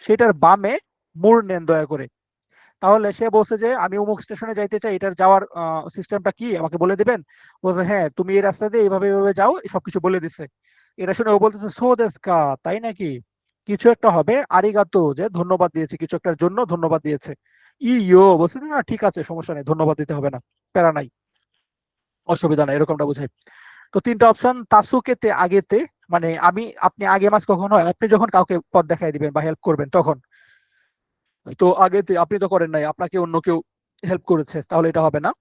সেটার বামে মোড় নেন দয়া করে। তাহলে সে বলছে যে আমি অমুক স্টেশনে যাইতে চাই, এটার যাওয়ার সিস্টেমটা কি আমাকে বলে দিবেন? বলছে হ্যাঁ তুমি এই রাস্তা দিয়ে এইভাবে এইভাবে যাও, সবকিছু বলে দিচ্ছে। এটা শুনে ও বলতেছে সো দেস্কা, তাই নাকি, কিছু একটা হবে, আরিগাতো, যে ধন্যবাদ দিয়েছে, কিছু একটার জন্য ধন্যবাদ দিয়েছে। ইয়ো বলছে না ঠিক আছে, সমস্যা নেই, ধন্যবাদ দিতে হবে না, প্যারা নাই, অসুবিধা নাই, এরকমটা বোঝায়। তো তিনটা অপশন, তাসুকেতে আগেতে, মানে আমি, আপনি আগে মাস কখন হয়, আপনি যখন কাউকে পথ দেখাই দিবেন বা হেল্প করবেন তখন। তো আগেতে আপনি তো করেন নাই, আপনাকে অন্য কেউ হেল্প করেছে, তাহলে এটা হবে না।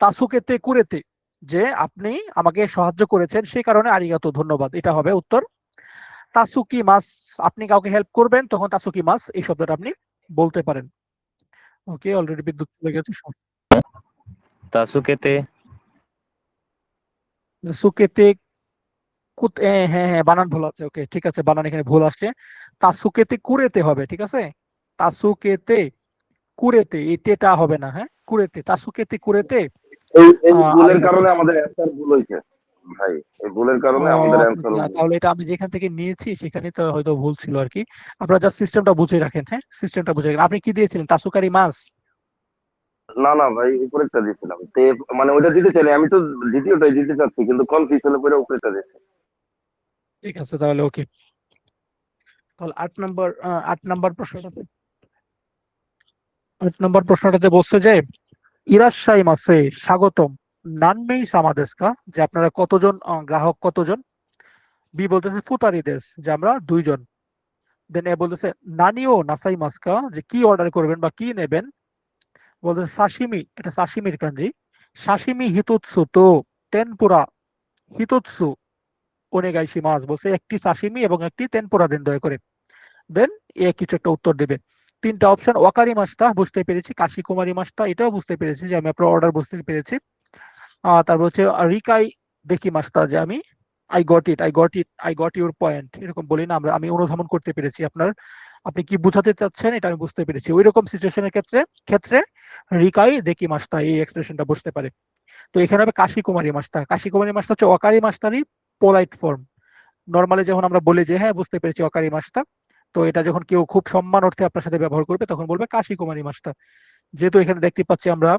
তাসুকেতে কুরেতে, যে আপনি আমাকে সাহায্য করেছেন সেই কারণে আরিগাতো, ধন্যবাদ, এটা হবে উত্তর। তাসুকি মাস, আপনি কাউকে হেল্প করবেন তখন তাসুকি মাস এই শব্দটা আপনি বলতে পারেন। ওকে, অলরেডি বিদ্যুৎ চলে গেছে। তাসুকেতে সুকেতে হ্যাঁ হ্যাঁ, বানান ভুল আছে, ওকে ঠিক আছে, বানান এখানে ভুল আসছে। তাসুকেতে কুরেতে হবে, ঠিক আছে। তাসুকেতে কুরেতে, এই তেটা হবে না, হ্যাঁ কুরেতে, তাসুকেতে কুরেতে। এই ভুলের আরিগাতো। কারণে আমাদের অ্যান্সার ভুল হয়েছে ভাই। এই ভুলের ও কারণে আমাদের আচ্ছা অ্যান্সার আচ্ছা, ভুল। তাহলে এটা আমি যেখান থেকে নিয়েছি সেখানে তো হয়তো ভুল ছিল আর কি। আপনারা জাস্ট সিস্টেমটা বুঝে রাখেন, হ্যাঁ সিস্টেমটা বুঝে রাখেন। আপনি কি দিয়েছিলেন, তাসুকারি মাছ? না না ভাই, উপরেরটা দিয়েছিলাম তে, মানে ওইটা দিতে চাইনি আমি তো, দ্বিতীয়টাই দিতে চাচ্ছি কিন্তু কনফিউজ হলে পরে উপরেরটা দিয়েছি। ঠিক আছে তাহলে, ওকে। তাহলে 8 নম্বর, 8 নম্বর প্রশ্নটাতে, 8 নম্বর প্রশ্নটাতে বলছে যে ইরাশ্বাই মাসে স্বাগতম, নানমেই সামাদেস্কা, যে আপনারা কতজন, গ্রাহক কতজন? বি বলতেছে ফুতারি দেশ, যে আমরা 2 জন। দেন এ বলতেছে নানিও নাসাই মাস্কা, যে কি অর্ডার করবেন বা কি নেবেন? বলতেছে সাশিমি, এটা সাশিমির কাঞ্জি, সাশিমি হিতুৎসু তো টেনপুরা হিতুৎসু ওনেগাইশি মাছ, বলছে একটি সাশিমি এবং একটি তেনপুরা দেন দয়া করে। দেন এ কিছু একটা উত্তর দেবে। তিনটা অপশন, ওয়াকারি মাস্তা বুঝতে পেরেছি, কাশি কুমারী মাস্তা এটাও বুঝতে পেরেছি যে আমি আপনার অর্ডার বুঝতে পেরেছি। তারপর হচ্ছে রিকাই দেখি মাস্তা, যে আমি আই গট ইউর পয়েন্ট এরকম বলি না আমরা, আমি অনুধাবন করতে পেরেছি আপনার, আপনি কি বোঝাতে চাচ্ছেন এটা আমি বুঝতে পেরেছি। ওই রকম সিচুয়েশনের ক্ষেত্রে ক্ষেত্রে রিকাই দেখি মাস্তা এই এক্সপ্রেশনটা বুঝতে পারে। তো এখানে হবে কাশি কুমারী মাস্তা। কাশি কুমারী মাস্তা হচ্ছে অকারি মাস্তারই পোলাইট ফর্ম। নর্মালি যখন আমরা বলি যে হ্যাঁ বুঝতে পেরেছি অকারি মাস্তা, তো এটা যখন কেউ খুব সম্মান অর্থে আপনার সাথে ব্যবহার করবে তখন বলবে কাশি কুমারী মাস্তা। যেহেতু এখানে দেখতে পাচ্ছি আমরা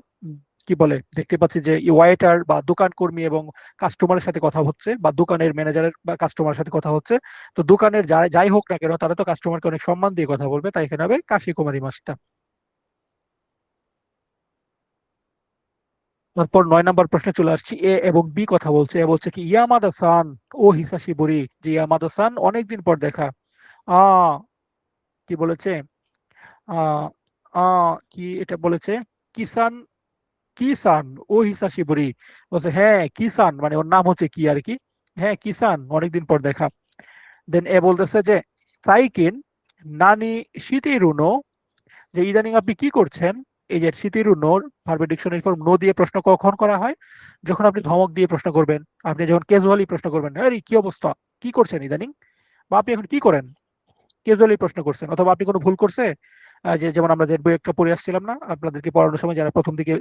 কি বলে দেখতে পাচ্ছি যে ওয়েটার বা দোকান কর্মী এবং কাস্টমারের সাথে কথা হচ্ছে, বা দোকানের ম্যানেজারের বা কাস্টমারের সাথে কথা হচ্ছে, তো দোকানের যাই যাই হোক না কেন তারা তো কাস্টমারকে অনেক সম্মান দিয়ে কথা বলবে, তাই এখানে হবে কাশি কুমারী মাস্তা। তারপর 9 নম্বর প্রশ্নে চলে আসছি, এ এবং বি কথা বলছে। এ বলছে কি ইয়ামাদা সান ও হিসাশি বুড়ি, যে ইয়ামাদা সান অনেকদিন পর দেখা। আ কি বলেছে, আ আ কি এটা বলেছে, কিসান, কিসান ও হিসাশি বুড়ি, বলছে হ্যাঁ কিসান মানে ওর নাম হচ্ছে কি আর কি, হ্যাঁ কিসান অনেকদিন পর দেখা। দেন এ বলতেছে যে সাইকিন নানি শিতিরুনো, যে ইদানিং আপনি কি করছেন। এই যে শিতিরুনো ভার্বের ডিকশনারি ফর্ম নো দিয়ে প্রশ্ন কখন করা হয়, যখন আপনি ধমক দিয়ে প্রশ্ন করবেন, আপনি যখন ক্যাজুয়ালি প্রশ্ন করবেন, আরে কি অবস্থা, কি করছেন ইদানিং, বা আপনি এখন কি করেন, ক্যাজুয়ালি প্রশ্ন করছেন, অথবা আপনি কোনো ভুল করছে। যে যেমন আমরা যে বই একটা পড়ে আসছিলাম না আপনাদেরকে পড়ানোর সময়, যারা প্রথম দিকে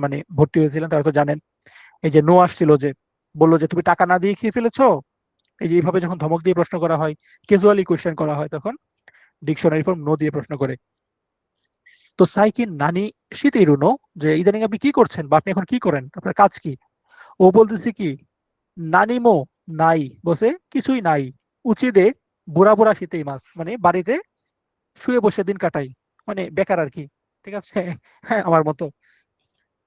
মানে ভর্তি হয়েছিলেন তারা তো জানেন, এই যে নো আসছিল, যে বললো যে তুমি টাকা না দিয়ে খেয়ে ফেলেছো। এই যে এইভাবে যখন ধমক দিয়ে প্রশ্ন করা হয়, ক্যাজুয়ালি কোয়েশ্চেন করা হয়, তখন ডিকশনারি ফর্ম নো দিয়ে প্রশ্ন করে। তো সাইকিন নানি শিতেইরুনো, যে ইদানিং আপনি কি করছেন বা আপনি এখন কি করেন, আপনার কাজ কি। ও বলতেছে কি নানিমো নাই, বসে কিছুই নাই, উচিদে বুড়া বুড়া শীতেই মাছ, মানে বাড়িতে শুয়ে বসে দিন কাটাই, মানে বেকার আর কি। ঠিক আছে হ্যাঁ আমার মতো,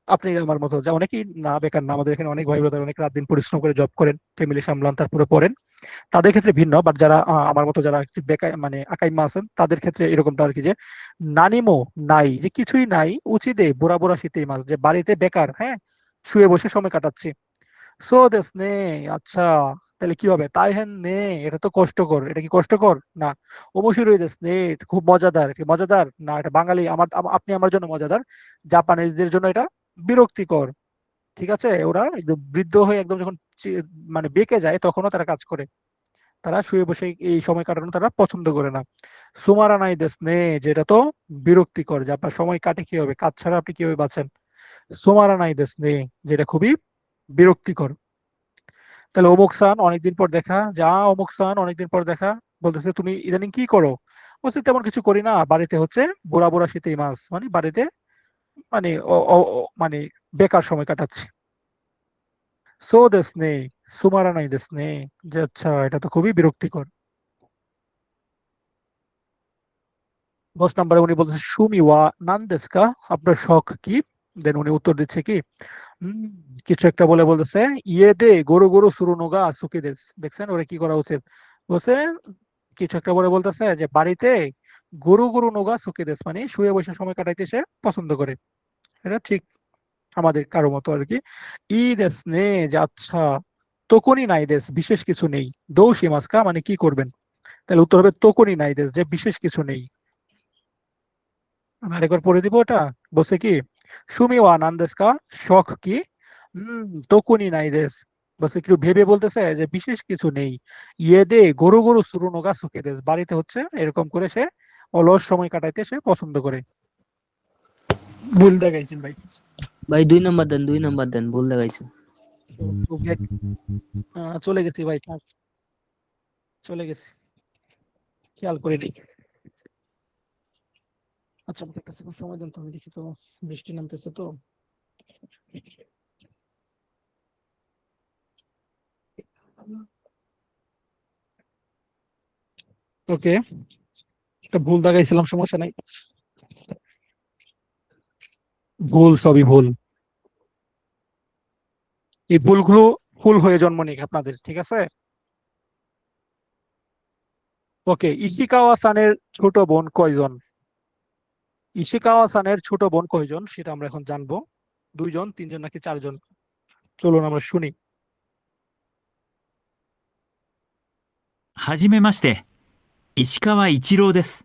আপনি আমার মতো, যা অনেকেই না বেকার না, আমাদের এখানে অনেক ভাই ব্রাদার অনেক রাত দিন পরিশ্রম করে জব করেন, ফ্যামিলি সামলান তারপরে পড়েন, তাদের ক্ষেত্রে ভিন্ন। বাট যারা আমার মতো যারা একটু বেকার মানে আকাইমা আছেন তাদের ক্ষেত্রে এরকমটা আর কি, যে নানিমো নাই, যে কিছুই নাই, উচিতে বুড়া বুড়া শীতেই মাছ, যে বাড়িতে বেকার, হ্যাঁ শুয়ে বসে সময় কাটাচ্ছি। সো দেস নে, আচ্ছা তাহলে কি হবে, তাই হ্যাঁ নে, এটা তো কষ্টকর, এটা কি কষ্টকর না, অবশ্যই দেস নে, এটা খুব মজাদার, এটা কি মজাদার না, এটা বাঙালি আপনি আমার জন্য মজাদার, জাপানিজদের জন্য এটা বিরক্তিকর। ঠিক আছে, ওরা একদম বৃদ্ধ হয়ে একদম যখন মানে বেঁকে যায় তখনও তারা কাজ করে, তারা শুয়ে বসে এই সময় কাটানো তারা পছন্দ করে না। সুমারা নাই দেশ নে, যেটা তো বিরক্তিকর, যে আপনার সময় কাটে কিভাবে, কাজ ছাড়া আপনি কিভাবে বাঁচেন। সুমারা নাই দেশ নে, যেটা খুবই বিরক্তিকর। তাহলে অমুক সান অনেকদিন পর দেখা, যা অমুক সান অনেকদিন পর দেখা, বলতেছে তুমি ইদানিং কি করো, বলছে তেমন কিছু করি না, বাড়িতে হচ্ছে বুড়া বুড়া শীতেই মাছ, মানে বাড়িতে মানে মানে বেকার সময় কাটাচ্ছি। সো দেশ নে, সুমারা নাই দেশ নে, যে আচ্ছা এটা তো খুবই বিরক্তিকর। 10 নম্বরে উনি বলতেছে সুমি ওয়া নান দেস্কা, আপনার শখ কি। দেন উনি উত্তর দিচ্ছে কি উম, কিছু একটা বলে বলতেছে ইয়ে দে গরু গরু সুরুনুগা সুকি দেশ, দেখছেন ওরা কি করা উচিত, বলছে কিছু একটা বলে বলতেছে যে বাড়িতে গরু গরু নোগা সুকি দেশ, মানে শুয়ে বসে সময় কাটাইতে সে পছন্দ করে। এটা ঠিক আমাদের কারো মতো আর কি। ই দেশ নে, যে আচ্ছা, তখনই নাই দেশ বিশেষ কিছু নেই, দৌসি মাসকা মানে কি করবেন, তাহলে উত্তর হবে তখনই নাই দেশ, যে বিশেষ কিছু নেই। আমি আরেকবার পড়ে দিব ওটা, বলছে কি সুমি ওয়া নান্দেস্কা, শখ কি, হম তকুনি নাই দেশ, বলছে একটু ভেবে বলতেছে যে বিশেষ কিছু নেই। ইয়ে দে গরু গরু সুরুনো গা সুখে দেশ, বাড়িতে হচ্ছে এরকম করে সে অলস সময় কাটাইতে সে পছন্দ করে। ভুল দেখাইছেন ভাই। ভাই 2 নাম্বার দেন, 2 নাম্বার দেন, ভুল দেখাইছেন। তো চলে গেছি ভাই, থাক, চলে গেছি, খেয়াল করিনি। আচ্ছা আমাকে একটা সেকেন্ড সময় দেন তো, আমি দেখি তো, বৃষ্টি নামতেছে তো। ওকে, একটা ভুল দেখাইছিলাম, সমস্যা নাই, ভুল সবই ভুল, এই ভুলগুলো ভুল হয়ে জন্ম নিক আপনাদের, ঠিক আছে। ওকে, ইশিকাওয়া সানের ছোট বোন কয়জন, ইশিকাওয়া সানের ছোট বোন কয়জন সেটা আমরা এখন জানবো, 2 জন 3 জন নাকি 4 জন, চলুন আমরা শুনি। はじめまして、石川一郎です。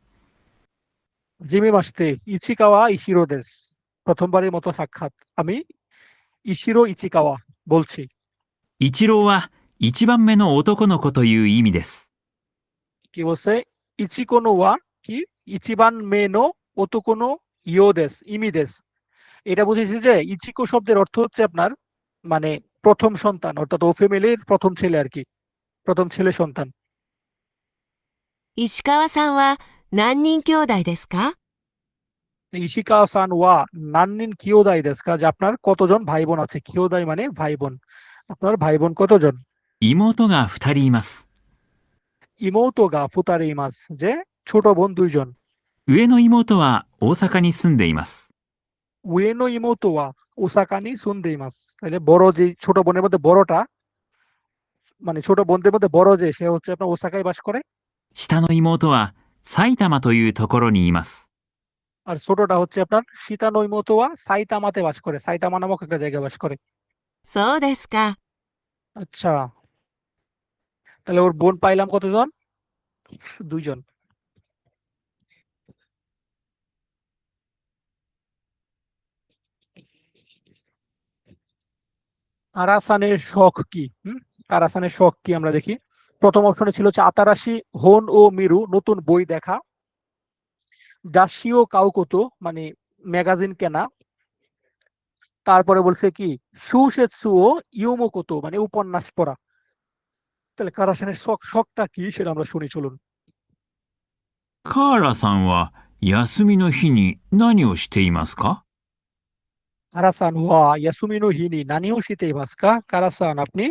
জিমি মাসতে ইচিকাওয়া ইশিরো দেস। প্রথমবারের মতো সাক্ষাৎ। আমি ইশিরো ইচিকাওয়া বলছি। 一郎は一番目の男の子という意味です。 কি বলছে? ইচিকো নো ওয়া কি? ইচিবান মে নো ওতোকো নো ইয়ো দেস, ইমি দেস। এটা বুঝেছি যে ইচিকো শব্দের অর্থ হচ্ছে আপনার মানে প্রথম সন্তান, অর্থাৎ ও ফ্যামিলির প্রথম ছেলে আর কি, প্রথম ছেলে সন্তান। 石川さんは何人兄弟ですか？ ইশিকা সান ওয়া নান্নিন কিয়োদাই দেস কা, যে আপনার কতজন ভাই বোন আছে। কিয়োদাই মানে ভাই বোন। আপনার ভাই বোন কতজন? 妹が二人います。 ইমৌতো গা ফুতারে ইমাস, যে ছোট বোন দুইজন। 上の妹は大阪に住んでいます。 উয়েনো ইমৌতো ওয়া ওসাকানি সুন্দে ইমাস। তাহলে বড় যে ছোট বোনের মধ্যে বড়টা, মানে ছোট বোনদের মধ্যে বড় যে, সে হচ্ছে আপনার ওসাকায় বাস করে। 下の妹は埼玉というところにいます。 আর ছোটটা হচ্ছে আপনার শীতানো ইমৌতো ওয়া সাইতামাতে বাস করে। সাইতামা নামক একটা জায়গায় বাস করে। そうですか。 আচ্ছা, তাহলে ওর বোন পাইলাম কতজন? দুইজন। আরাসানের শখ কি? আরাসানের শখ কি আমরা দেখি। প্রথম অপশনে ছিল হচ্ছে আতারাশি হোন ও মিরু, নতুন বই দেখা। জাসিও কাউকোতো মানে ম্যাগাজিন কেনা। তারপরে বলছে কি সুশেৎসু ও ইউমোকোতো মানে উপন্যাস পড়া। তাহলে কারাসানের শখটা কি সেটা আমরা শুনি, চলুন। カーラさんは休みの日に何をしていますか？ কারাসান ওয়া ইয়াসুমিনো হিনি নানিও শীতে ভাস্কা। কারাসান আপনি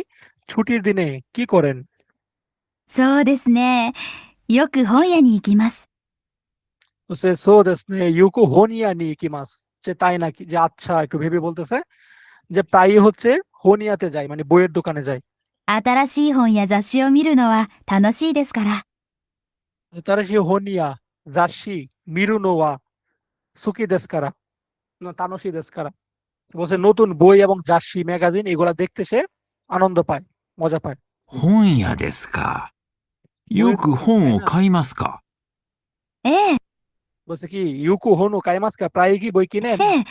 ছুটির দিনে কি করেন? そうですね。よく本屋に行きます。 বলছে সো দেস নে ইউকো হোনিয়া নি কিমাস, যে তাই নাকি, যে আচ্ছা, একটু ভেবে বলতেছে যে প্রায়ই হচ্ছে হোনিয়াতে যায় মানে বইয়ের দোকানে যায়। 新しい本や雑誌を見るのは楽しいですから。 তারা সে হোনিয়া জাসি মিরুনোয়া সুকি দেসকারা না তানসি দেসকারা। বলছে নতুন বই এবং জাসি ম্যাগাজিন এগুলা দেখতে সে আনন্দ পায়, মজা পায়। 本屋ですか。よく本を買いますか？ ええ、 বলছে কি ইউকো হোনো কাইমাসকা, প্রায় কি বই কিনেন? ええ。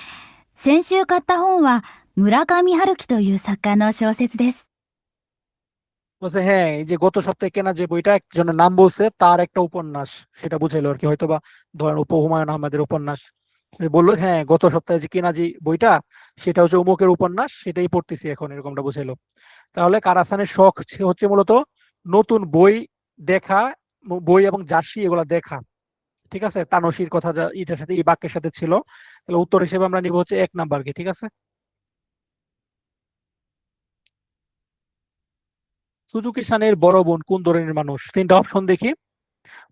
先週買った本は村上春樹という作家の小説です。 বলছে হ্যাঁ, এই যে গত সপ্তাহে কেনা যে বইটা, একজনের নাম বলছে, তার একটা উপন্যাস, সেটা বুঝাইলো আর কি, হয়তো বা ধরেন হুমায়ুন আহমেদের উপন্যাস। সে বললো হ্যাঁ, গত সপ্তাহে যে কেনা যে বইটা সেটা হচ্ছে অমুকের উপন্যাস, সেটাই পড়তেছি এখন, এরকমটা বুঝাইলো। তাহলে কারাসানের শখ হচ্ছে মূলত নতুন বই দেখা, বই এবং জার্সি এগুলা দেখা। ঠিক আছে, তানসির কথা যা এটার সাথে এই বাক্যের সাথে ছিল, তাহলে উত্তর হিসেবে আমরা নিব হচ্ছে 1 নাম্বারকে। ঠিক আছে, সুজুকি সানের বড় বোন কোন ধরনের মানুষ? 3টা অপশন দেখি।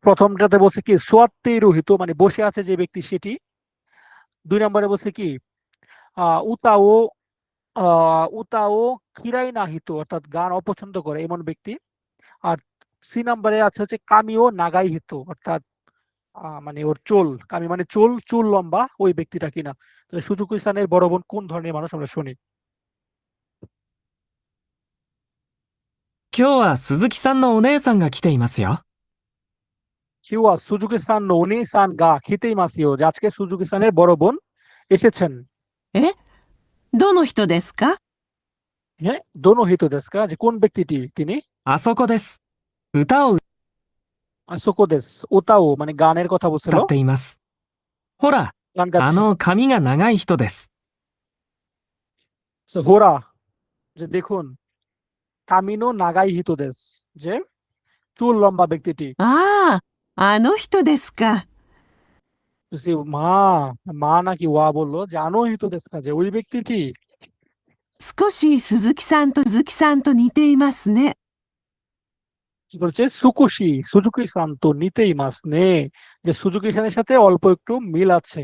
প্রথমটাতে বলছে কি সোয়াত্তে রোহিত মানে বসে আছে যে ব্যক্তি সেটি। 2 নম্বরে বলছে কি উতাও উতাও কিরাই নাহিত অর্থাৎ গান অপছন্দ করে এমন ব্যক্তি। আর সি নাম্বারে আছে হচ্ছে কামিও নাগাই হিত অর্থাৎ মানে ওর চুল, কামি মানে চুল, চুল লম্বা ওই ব্যক্তিটা কিনা। তাহলে সুজুকি সানের বড় বোন কোন ধরনের মানুষ আমরা শুনি। 今日は鈴木さんのお姉さんが来ていますよ。 কিওয়া সুজুকি সান নো ওনি সান গা খেতেই মাসিও, যে আজকে সুজুকি সানের বড় বোন এসেছেন। どの人ですか？ হ্যাঁ, দোনো হিত দেশকা, যে কোন ব্যক্তিটি তিনি। あそこです。歌を আসোকো দেশ ওতাও মানে গানের কথা 歌 বলছিল, っています。ほら、 গান あ গাচ্ছে। の髪が長い人です。 হোরা, যে দেখুন, কামিনো নাগাই হিত দেশ, যে চুল লম্বা ব্যক্তিটি। ああ、あの人ですか。 সে মা মা নাকি ওয়া বললো, জানো হিত দেশকা, যে ওই ব্যক্তিটি। 少し鈴木さんと似ていますね。 কি বলছে? সুকুশি সুজুকি সান তো নিতেই মাস নে, যে সুজুকি সানের সাথে অল্প একটু মিল আছে।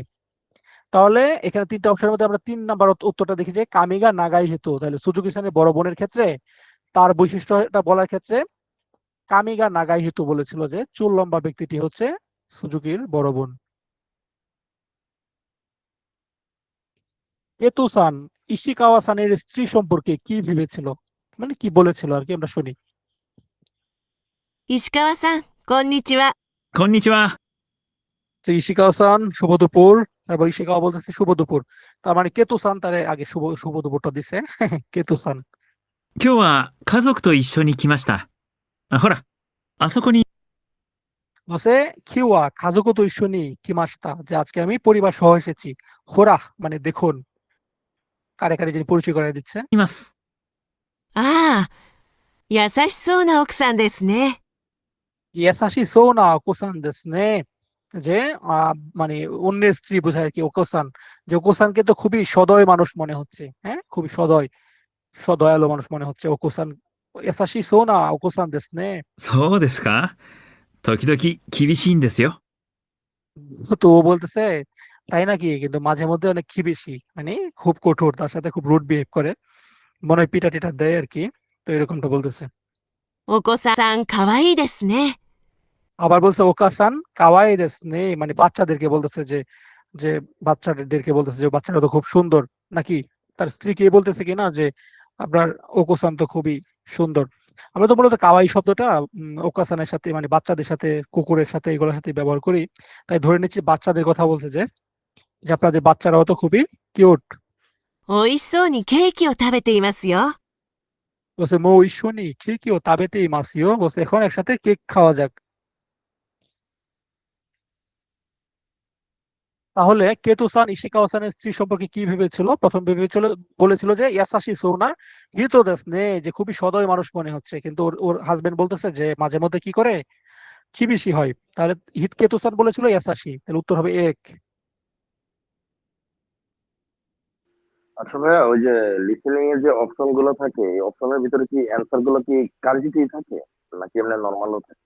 তাহলে এখানে 3টা অপশনের মধ্যে আমরা 3 নাম্বার উত্তরটা দেখি যে কামিগা নাগাই হিত। তাহলে সুজুকি সানের বড় বোনের ক্ষেত্রে তার বৈশিষ্ট্যটা বলার ক্ষেত্রে কামিগা নাগাই হিত বলেছিল, যে চুল লম্বা ব্যক্তিটি হচ্ছে সুজুকির বড় বোন। এতুসান ইশিকাওয়া সানের স্ত্রী সম্পর্কে কি ভেবেছিল, মানে কি বলেছিল আর কি, আমরা শুনি। 石川さん、こんにちは。こんにちは。তো ইশিকাওয়াসান শুভ দুপুর, তারপর ইশিকাওয়া বলতেছে শুভ দুপুর, তার মানে কেতুসান তারে আগে শুভ শুভ দুপুরটা দিছে কেতুসান। 今日は家族と一緒に来ました。ほら、あそこに বলছে কিওয়া কাজুকো তো ইস্যুনি কিমাস্তা, যে আজকে আমি পরিবার সহ এসেছি। হোরা মানে দেখুন, কারে কারে যিনি পরিচয় করে দিচ্ছে। います。ああ、優しそうな奥さんですね。 ইয়াসাশি সোনা ওকোসান দেসনে, যে মানে অন্যের স্ত্রী বোঝায় আর কি ওকোসান, যে ওকোসানকে তো খুবই সদয় মানুষ মনে হচ্ছে, হ্যাঁ খুবই সদয়ালু মানুষ মনে হচ্ছে ওকোসান। ইয়াসাশি সোনা ওকোসান দেসনে। そうですか。時々厳しいんですよ。 তো ও বলতেছে তাই নাকি, কিন্তু মাঝে মধ্যে অনেক খিবিশি, মানে খুব কঠোর, তার সাথে খুব রুড বিহেভ করে, মনে হয় পিটা টিটা দেয় আর কি, তো এরকমটা বলতেছে। お子さんかわいいですね。 আবার বলছে ওকাসান কাওয়াই দেসনে, মানে বাচ্চাদেরকে বলতেছে যে যে বাচ্চাদেরকে বলতেছে যে বাচ্চারা তো খুব সুন্দর নাকি, তার স্ত্রীকে বলতেছে কিনা যে আপনার ওকোসান তো খুবই সুন্দর। আমরা তো মূলত কাওয়াই শব্দটা ওকাসানের সাথে মানে বাচ্চাদের সাথে, কুকুরের সাথে, এগুলোর সাথে ব্যবহার করি, তাই ধরে নিচ্ছি বাচ্চাদের কথা বলছে, যে যে আপনাদের বাচ্চারাও তো খুবই কিউট। おいしそうにケーキを食べていますよ。 বলছে মো ইস্যুনি কেকিও তাবেতে মাসিও, বলছে এখন একসাথে কেক খাওয়া যাক। তাহলে কেতুসান ইশিকাওয়াসানের স্ত্রী সম্পর্কে কি ভেবেছিল? প্রথম ভেবেছিল, বলেছিল যে ইয়াসাশি সোনা হিতো দেসনে, যে খুবই সদয় মানুষ মনে হচ্ছে, কিন্তু ওর ওর হাজবেন্ড বলতেছে যে মাঝে মধ্যে কি করে খিবিশি হয়। তাহলে হিত কেতুসান বলেছিল ইয়াসাশি, তাহলে উত্তর হবে এক। আচ্ছা ভাইয়া, ওই যে লিসেনিং এর যে অপশন গুলো থাকে, এই অপশনের ভিতরে কি অ্যান্সার গুলো কি কাঞ্জিতেই থাকে নাকি এমনি নর্মালও থাকে?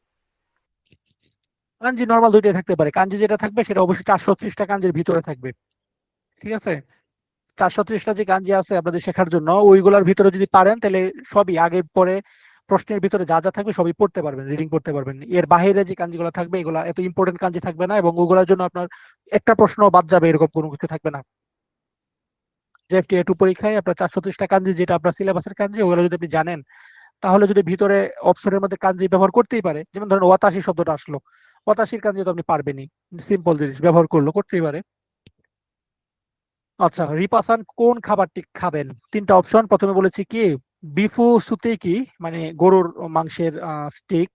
কাঞ্জি নর্মাল দুইটাই থাকতে পারে, কাঞ্জি যেটা থাকবে সেটা অবশ্যই 430টা কাঞ্জির ভিতরে থাকবে, ঠিক আছে? 430টা যে কাঞ্জি আছে আপনাদের শেখার জন্য, ওইগুলোর ভিতরে যদি পারেন তাহলে সবই আগে পরে প্রশ্নের ভিতরে যা যা থাকবে সবই পড়তে পারবেন, রিডিং করতে পারবেন। এর বাইরে যে কাঞ্জিগুলো থাকবে এগুলা এত ইম্পর্টেন্ট কাঞ্জি থাকবে না, এবং ওগুলোর জন্য আপনার একটা প্রশ্ন বাদ যাবে এরকম কোনো কিছু থাকবে না। জেএফটি A2 পরীক্ষায় আপনার 430টা কাঞ্জি, যেটা আপনার সিলেবাসের কাঞ্জি, ওগুলো যদি আপনি জানেন তাহলে যদি ভিতরে অপশনের মধ্যে কাঞ্জি ব্যবহার করতেই পারে, যেমন ধরেন ওয়াতাশি শব্দটা আসলো, ওয়াতাশির কাঞ্জি তো আপনি পারবেনই, সিম্পল জিনিস ব্যবহার করলো, করতেই পারে। আচ্ছা, রিপাসান কোন খাবারটি খাবেন? তিনটা অপশন, প্রথমে বলেছি কি বিফু সুতেকি মানে গরুর মাংসের স্টেক,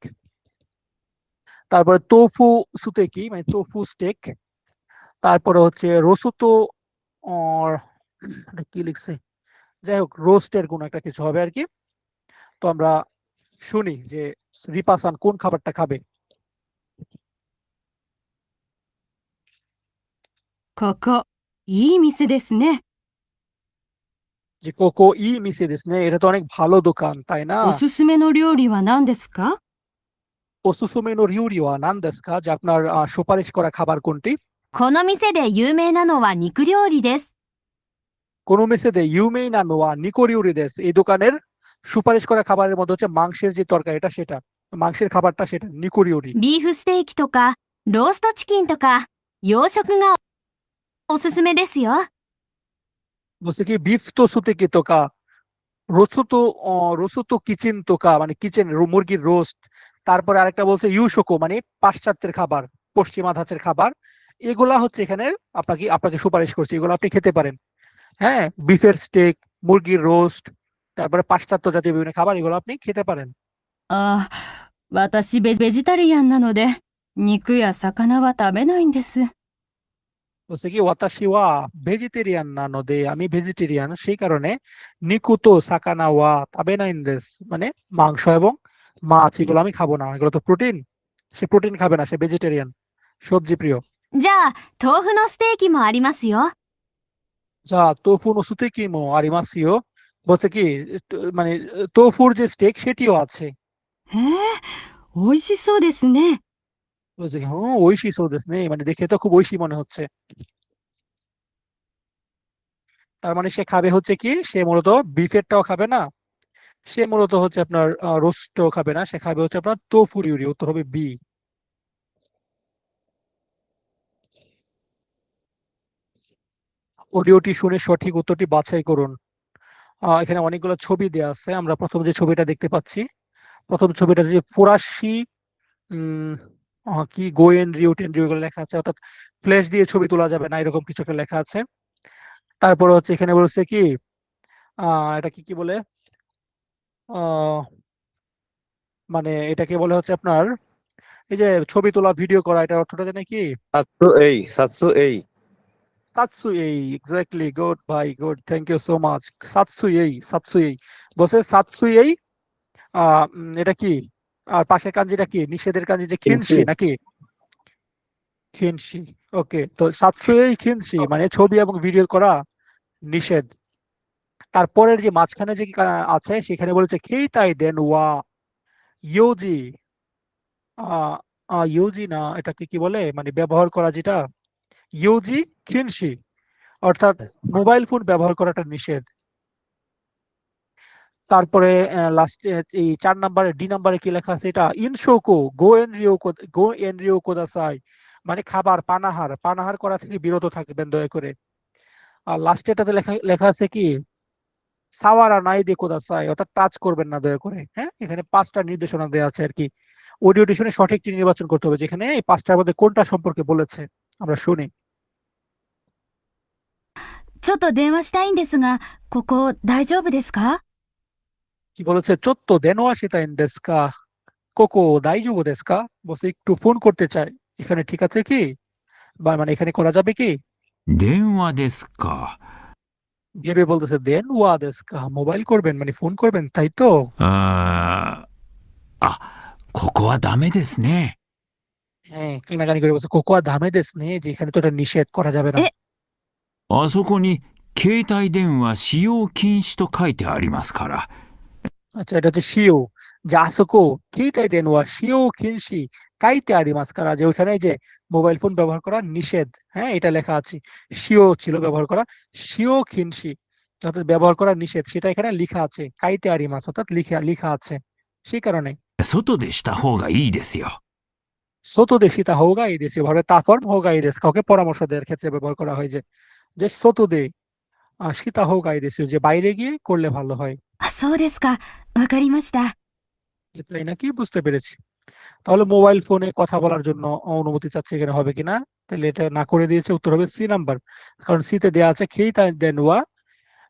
তারপরে তোফু সুতেকি মানে তোফু স্টেক, তারপরে হচ্ছে রসুতো কি লিখছে, যাই হোক রোস্টের কোনো একটা কিছু হবে আর কি। তো আমরা শুনি যে রিপাসান কোন খাবারটা খাবে। ここ、いい店ですね。 যে কোকো ই মিসে দিস নে, এটা তো অনেক ভালো দোকান তাই না? おすすめの料理は何ですか？ ওসুসুমে নো রিউরিওয়া নান দেস্কা, যে আপনার সুপারিশ করা খাবার কোনটি? この店で有名なのは肉料理です。 কোনো মেসেদে ইউমেই না নোয়া নিকোরিউরি দেস, এই দোকানের সুপারিশ করা খাবারের মধ্যে হচ্ছে মাংসের যে তরকারিটা, সেটা মাংসের খাবারটা সেটা নিকোরিউরি। ビーフステーキとか、ローストチキンとか、洋食がおすすめですよ。 বলছে কি বিফ তো সুতে কি তোকা, রসুতো রসুতো কিচেন তোকা মানে কিচেন মুরগির রোস্ট, তারপরে আরেকটা বলছে ইউশোকো মানে পাশ্চাত্যের খাবার, পশ্চিমা ধাঁচের খাবার, এগুলা হচ্ছে এখানে আপনাকে আপনাকে সুপারিশ করছে, এগুলো আপনি খেতে পারেন। হ্যাঁ, বিফের স্টেক, মুরগির রোস্ট, তারপরে পাশ্চাত্য জাতীয় বিভিন্ন খাবার, এগুলো আপনি খেতে পারেন। ああ、私ベジタリアンなので、肉や魚は食べないんです。 বলছে কি ওয়াতাশি ওয়া ভেজিটেরিয়ান না নদে, আমি ভেজিটেরিয়ান, সেই কারণে নিকুতো সাকানা ওয়া তাবে না ইনদেস, মানে মাংস এবং মাছ এগুলো আমি খাবো না, এগুলো তো প্রোটিন, সে প্রোটিন খাবে না, সে ভেজিটেরিয়ান, সবজি প্রিয়। じゃあ、豆腐のステーキもありますよ。 যা তোফু নসুতে কি মো আরিমাসিও, বলছে কি মানে তোফুর যে স্টেক সেটিও আছে। へえ、美味しそうですね。 বলছে কি হ্যাঁ ঐশী সৌদেস নেই, মানে দেখে তো খুব ঐশী মনে হচ্ছে। তার মানে সে খাবে হচ্ছে কি, সে মূলত বিফেরটাও খাবে না, সে মূলত হচ্ছে আপনার রোস্টও খাবে না, সে খাবে হচ্ছে আপনার তোফুর ইউরি, উত্তর হবে বি। অডিওটি শুনে সঠিক উত্তরটি বাছাই করুন। এখানে অনেকগুলো ছবি দেওয়া আছে, আমরা প্রথম যে ছবিটা দেখতে পাচ্ছি, প্রথম ছবিটা যে ফরাসি কি গোয়েন রিও টেন রিও এগুলো লেখা আছে, অর্থাৎ ফ্ল্যাশ দিয়ে ছবি তোলা যাবে না, এরকম কিছু একটা লেখা আছে। তারপর হচ্ছে এখানে বলছে কি এটা কি কি বলে, আহ মানে এটাকে বলে হচ্ছে আপনার এই যে ছবি তোলা ভিডিও করা, এটা অর্থটা জানে কি? সাতসু এই সাতসুয়েই, এক্স্যাক্টলি, গুড ভাই, good, thank you so much. সাতসুয়েই বলছে সাতসুয়েই। এটা কি? আর পাশের কাঞ্জিটা কি, নিষেধের কাঞ্জি যে খিনশি নাকি? খিনশি। ওকে, তো সাতসুয়েই খিনশি মানে ছবি এবং ভিডিও করা নিষেধ। তারপরের যে মাঝখানে যে আছে সেখানে বলেছে খেইতাই দেন ওয়া ইউজি, আহ ইউজি না, এটাকে কি বলে মানে ব্যবহার করা যেটা, ইউজি খিনশি, অর্থাৎ মোবাইল ফোন ব্যবহার করাটা নিষেধ। তারপরে লাস্টে এই 4 নাম্বারে ডি নাম্বারে কি লেখা আছে, এটা ইনশোকো গো এন রিও কোদাসাই, মানে খাবার পানাহার পানাহার করা থেকে বিরত থাকবেন দয়া করে। আর লাস্টে এটাতে লেখা লেখা আছে কি সাওয়ারা নাই দে কোদাসাই, অর্থাৎ টাচ করবেন না দয়া করে। হ্যাঁ, এখানে 5টা নির্দেশনা দেওয়া আছে আর কি। অডিও ডিকশনে সঠিকটি নির্বাচন করতে হবে, যেখানে এই 5টার মধ্যে কোনটা সম্পর্কে বলেছে আমরা শুনি। ちょっと電話したいんですが、ここ大丈夫ですか？ কি বলেছে, চোত্ত দেনোয়া সেতাইন দেস্কা কোকো দাইজুবো দেস্কা, বলছে একটু ফোন করতে চাই, এখানে ঠিক আছে কি, বা মানে এখানে করা যাবে কি? 電話ですか。 ভেবে বলতেছে দেন ওয়া দেস্কা, মোবাইল করবেন মানে ফোন করবেন, তাই তো? ここはダメですね。 হ্যাঁ, কানাকানি করে বলছে কোকোয়া ধামে দেশ নে, যে এখানে তো এটা নিষেধ করা যাবে না। あそこに携帯電話使用禁止と書いてありますから。 আচ্ছা, এটা হচ্ছে শিও, যে আসোকো কিটাই দেন ওয়া শিও খিনশি কাইতে আরিমাস কারা, যে ওইখানে যে মোবাইল ফোন ব্যবহার করা নিষেধ, হ্যাঁ এটা লেখা আছে। শিও ছিল ব্যবহার করা, শিও খিনশি অর্থাৎ ব্যবহার করা নিষেধ, সেটা এখানে লেখা আছে কাইতে আরিমাস, অর্থাৎ লেখা লেখা আছে, সেই কারণে। 外でした方がいいですよ。 সোতো দেশিতা হোগা এই দেশে ভাবে তারপর হোগা এই দেশ, কাউকে পরামর্শ দেওয়ার ক্ষেত্রে ব্যবহার করা হয়, যে সোতো দে সীতা হোগা এই দেশে, যে বাইরে গিয়ে করলে ভালো হয়। あ、そうですか。わかりました。 তাই নাকি, বুঝতে পেরেছি। তাহলে মোবাইল ফোনে কথা বলার জন্য অনুমতি চাচ্ছে, এখানে হবে কিনা? তাহলে এটা না করে দিয়েছে, উত্তর হবে সি নাম্বার, কারণ সিতে দেওয়া আছে খেই তাই দেন ওয়া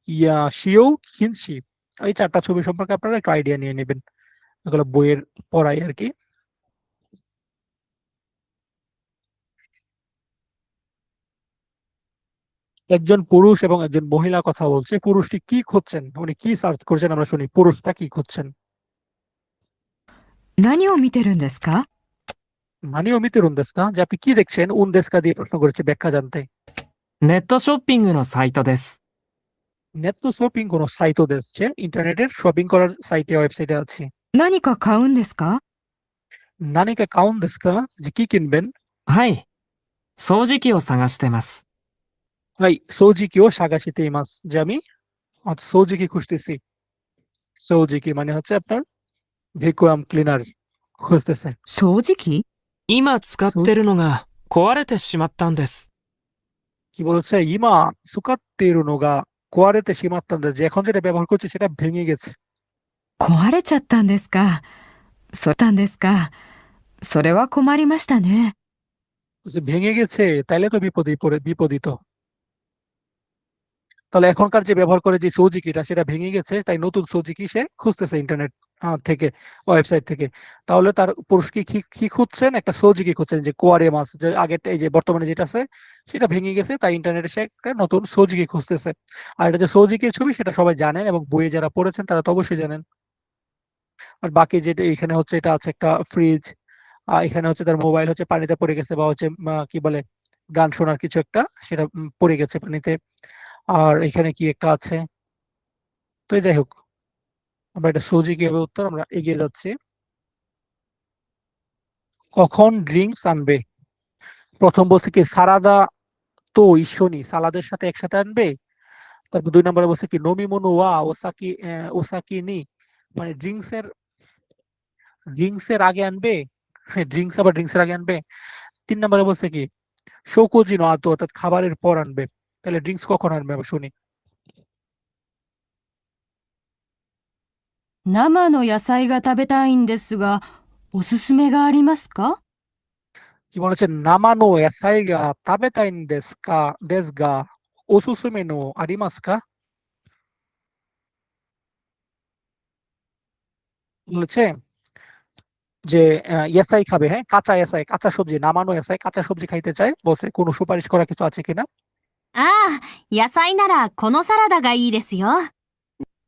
ইয়া শিও খিনশি। এই 4টা ছবি সম্পর্কে আপনারা একটু আইডিয়া নিয়ে নেবেন, এগুলো বইয়ের পড়াই আর কি। একজন পুরুষ এবং একজন মহিলা কথা বলছে, পুরুষটি কি খুঁজছেন, উনি কি সার্চ করছেন আমরা শুনি, পুরুষটা কি খুঁজছেন। 何を見てるんですか？ মানে অমিতের উনদেস্কা, যে আপনি কি দেখছেন, উনদেস্কা দিয়ে প্রশ্ন করেছে ব্যাখ্যা জানতে। ネットショッピングのサイトです。 নেট শপিং কোনো সাইট দেখছে, ইন্টারনেটের শপিং করার সাইটে ওয়েবসাইটে আছে। 何か買うんですか？ নানিকা কাউন দেস্কা, যে কি কিনবেন? はい。掃除機を探してます。 ভাই সৌজিকিও সাগাশিতে ইমাস, যে আমি সৌজিকি খুঁজতেছি। সৌজিকি মানে হচ্ছে আপনার ভ্যাকুয়াম ক্লিনার খুঁজতেছে। 掃除機？今使ってるのが壊れてしまったんです。 কি বলছে, ইমা সুকাত্তেরু নোগা কোয়ারেতে সীমাত্তান, যে এখন যেটা ব্যবহার করছে সেটা ভেঙে গেছে। 壊れちゃったんですか。そうたんですか。それは困りましたね。 বলছে, ভেঙে গেছে, তাইলে তো বিপদীত। তাহলে এখনকার যে ব্যবহার করে যে সৌজিকিটা সেটা ভেঙে গেছে, তাই নতুন সৌজিকি সে খুঁজতেছে ইন্টারনেট থেকে, ওয়েবসাইট থেকে। তাহলে তার পুরুষ কি কি খুঁজছেন, একটা সৌজিকি খুঁজছেন, যে কোয়ারে মাছ, যে আগেরটা এই যে বর্তমানে যেটা আছে সেটা ভেঙে গেছে, তাই ইন্টারনেটে সে একটা নতুন সৌজিকি খুঁজতেছে। আর এটা যে সৌজিকির ছবি সেটা সবাই জানেন, এবং বইয়ে যারা পড়েছেন তারা তো অবশ্যই জানেন। আর বাকি যেটা এখানে হচ্ছে, এটা আছে একটা ফ্রিজ, এখানে হচ্ছে তার মোবাইল হচ্ছে পানিতে পড়ে গেছে, বা হচ্ছে কি বলে গান শোনার কিছু একটা, সেটা পড়ে গেছে পানিতে। আর এখানে কি একটা আছে, তো যাই হোক, আমরা এটা সহজে কিভাবে উত্তর, আমরা এগিয়ে যাচ্ছি। কখন ড্রিঙ্কস আনবে? প্রথম বলছে কি সারাদা তো ইসনি, সালাদের সাথে একসাথে আনবে। তারপর 2 নম্বরে বলছে কি নমিমোনো ওয়া ওসাকি নি, মানে ড্রিঙ্কসের আগে আনবে, ড্রিঙ্কস আবার ড্রিঙ্কসের আগে আনবে। 3 নম্বরে বলছে কি শোকোজি নো আতো, অর্থাৎ খাবারের পর আনবে। তাহলে ড্রিঙ্কস কখন আনবে আমরা শুনি। 生の野菜が食べたいんですが、おすすめがありますか？ কি বলেছে? নামানো এসাই গা তাবে তাইন দেস গা ওসুসুমে নো আরিমাস কা? বলেছে যে এসাই খাবে, হ্যাঁ, কাঁচা এসাই, কাঁচা সবজি, নামানো এসাই, কাঁচা সবজি খাইতে চায়, বলছে কোনো সুপারিশ করা কিছু আছে কিনা? ああ、野菜ならこのサラダがいいですよ。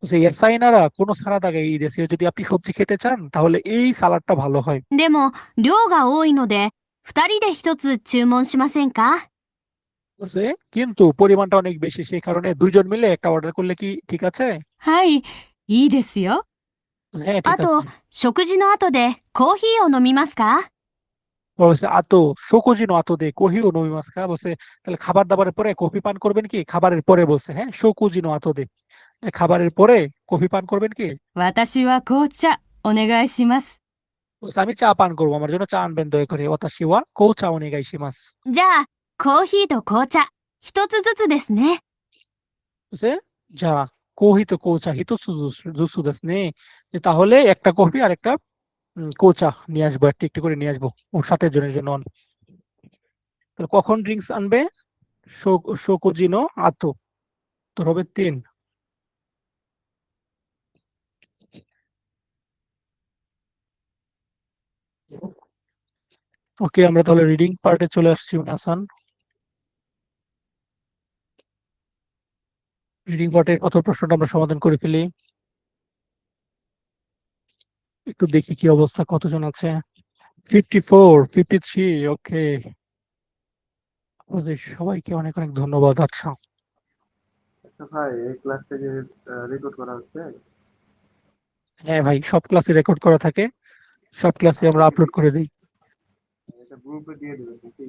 বলছে এসাই নারা কোনো সালাদ আগে এই দেশে, যদি আপনি সবজি খেতে চান তাহলে এই সালাডটা ভালো হয়। でも、量が多いので、二人で一つ注文しませんか？ বলছে কিন্তু পরিমাণটা অনেক বেশি, সেই কারণে দুইজন মিলে একটা অর্ডার করলে কি ঠিক আছে? はい、いいですよ。 বলছে, হ্যাঁ ঠিক あと আছে। 食事の後でコーヒーを飲みますか？ বলছে আতো শোকোজি নো আতো দে কোহিও নমিমাস কা? বলছে তাহলে খাবার দাবারের পরে কফি পান করবেন কি? খাবারের পরে বলছে, হ্যাঁ, শোকুজি নো আতো দে, যে খাবারের পরে কফি পান করবেন কি? 私は紅茶、お願いします。 বলছে আমি চা পান করবো, আমার জন্য চা আনবেন দয়া করে। ওতাশি ওয়া কৌচা ওনেগাইশিমাস। じゃあ、コーヒーと紅茶、一つずつですね。 বলছে যা কোহি তো কৌচা হিতো জুসু দেস নে, যে তাহলে একটা কফি আর একটা কোচা নিয়ে আসবো, একটু একটু করে নিয়ে আসবো ওর সাথে জনের জন্য। তাহলে কখন ড্রিঙ্কস আনবে? শোকোজিনো আতো, তো হবে 3। ওকে, আমরা তাহলে রিডিং পার্টে চলে আসছি হাসান। রিডিং পার্টের প্রথম প্রশ্নটা আমরা সমাধান করে ফেলি। একটু দেখি কি অবস্থা, কতজন আছে। 54, 53, ওকে। আপনাদের সবাইকে অনেক অনেক ধন্যবাদ। আচ্ছা আচ্ছা ভাই, এই ক্লাস থেকে রেকর্ড করা হচ্ছে? হ্যাঁ ভাই, সব ক্লাসে রেকর্ড করা থাকে, সব ক্লাসে আমরা আপলোড করে দিই। এটা গ্রুপে দিয়ে দেবেন নাকি?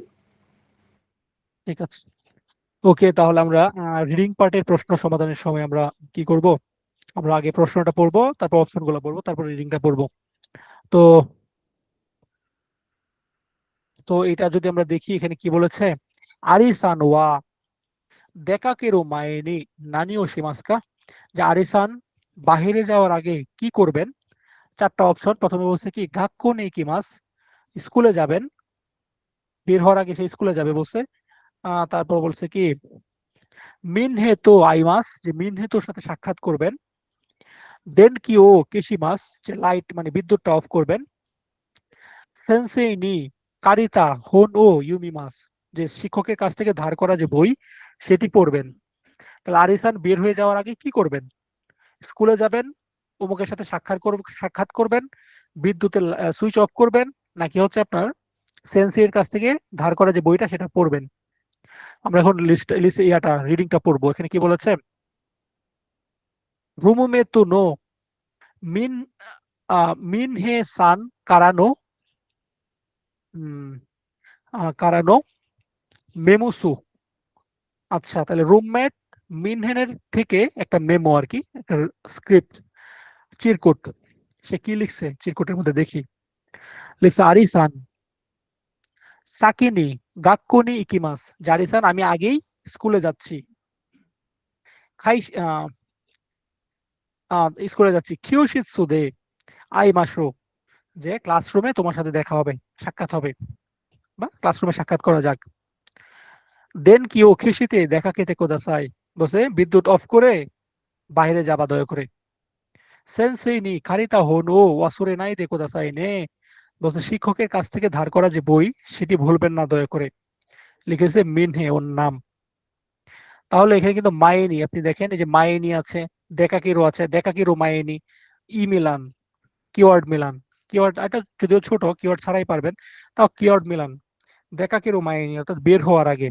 ঠিক আছে, ওকে। তাহলে আমরা রিডিং পার্টের প্রশ্ন সমাধানের সময় আমরা কি করব? আমরা আগে প্রশ্নটা পড়বো, তারপর অপশনগুলো পড়বো, তারপর রিডিংটা পড়বো। তো তো এটা যদি আমরা দেখি, এখানে কি বলেছে? আরিসান ওয়া দেকাকেরো মায়েনি নানিও শিমাস্কা? যে আরিসান বাহিরে যাওয়ার আগে কি করবেন? 4টা অপশন। প্রথমে বলছে কি গাক্কো নেই কি মাস, স্কুলে যাবেন, বের হওয়ার আগে সে স্কুলে যাবে বলছে। তারপর বলছে কি মিনহে তো আইমাস, যে মিনহে তোর সাথে সাক্ষাৎ করবেন। দেন কি ও কেশিমাস, যে লাইট মানে বিদ্যুৎটা অফ করবেন। সেন্সেই নি কারিতা হোন ও ইউমিমাস, যে শিক্ষকের কাছ থেকে ধার করা যে বই সেটি পড়বেন। তাহলে আরিসান বের হয়ে যাওয়ার আগে কি করবেন? স্কুলে যাবেন, অমুকের সাথে সাক্ষাৎ করবেন, বিদ্যুতের সুইচ অফ করবেন, নাকি হচ্ছে আপনার সেন্সির কাছ থেকে ধার করা যে বইটা সেটা পড়বেন। আমরা এখন রিডিংটা পড়বো। এখানে কি বলেছে? রুমুমে তু নো মিন মিন হে সান কারানো কারানো মেমুসু। আচ্ছা, তাহলে রুমমেট মিনহেনের থেকে একটা মেমো আর কি, একটা স্ক্রিপ্ট, চিরকুট। সে কি লিখছে চিরকুটের মধ্যে দেখি। লিখছে আরিসান সাকিনি গাক্কুনি ইকিমাস, যে আরিসান আমি আগেই স্কুলে যাচ্ছি। খাই স্কুলে যাচ্ছি। কিউশিৎসুদে আই মাসো, যে ক্লাসরুমে তোমার সাথে দেখা হবে, সাক্ষাৎ হবে, বা ক্লাসরুমে সাক্ষাৎ করা যাক। দেন কি ও খিশিতে দেখা খেতে কোদাসাই, বসে বিদ্যুৎ অফ করে বাইরে যাবা দয়া করে। সেন্সেই নি খারিতা হোন ও ওয়াসুরে নাই দে কোদাসাই নে, বলছে শিক্ষকের কাছ থেকে ধার করা যে বই সেটি ভুলবেন না দয়া করে। লিখেছে মিনহে, ওর নাম। তাহলে এখানে কিন্তু মায়েনি, আপনি দেখেন এই যে মায়েনি আছে, দেকাকিরো আছে, দেকাকিরো মায়েনি, ই মিলান, কিওয়ার্ড মিলান। কিওয়ার্ড এটা যদিও ছোট, কিওয়ার্ড ছাড়াই পারবেন, তাও কিওয়ার্ড মিলান। দেকাকিরো মায়েনি অর্থাৎ বের হওয়ার আগে।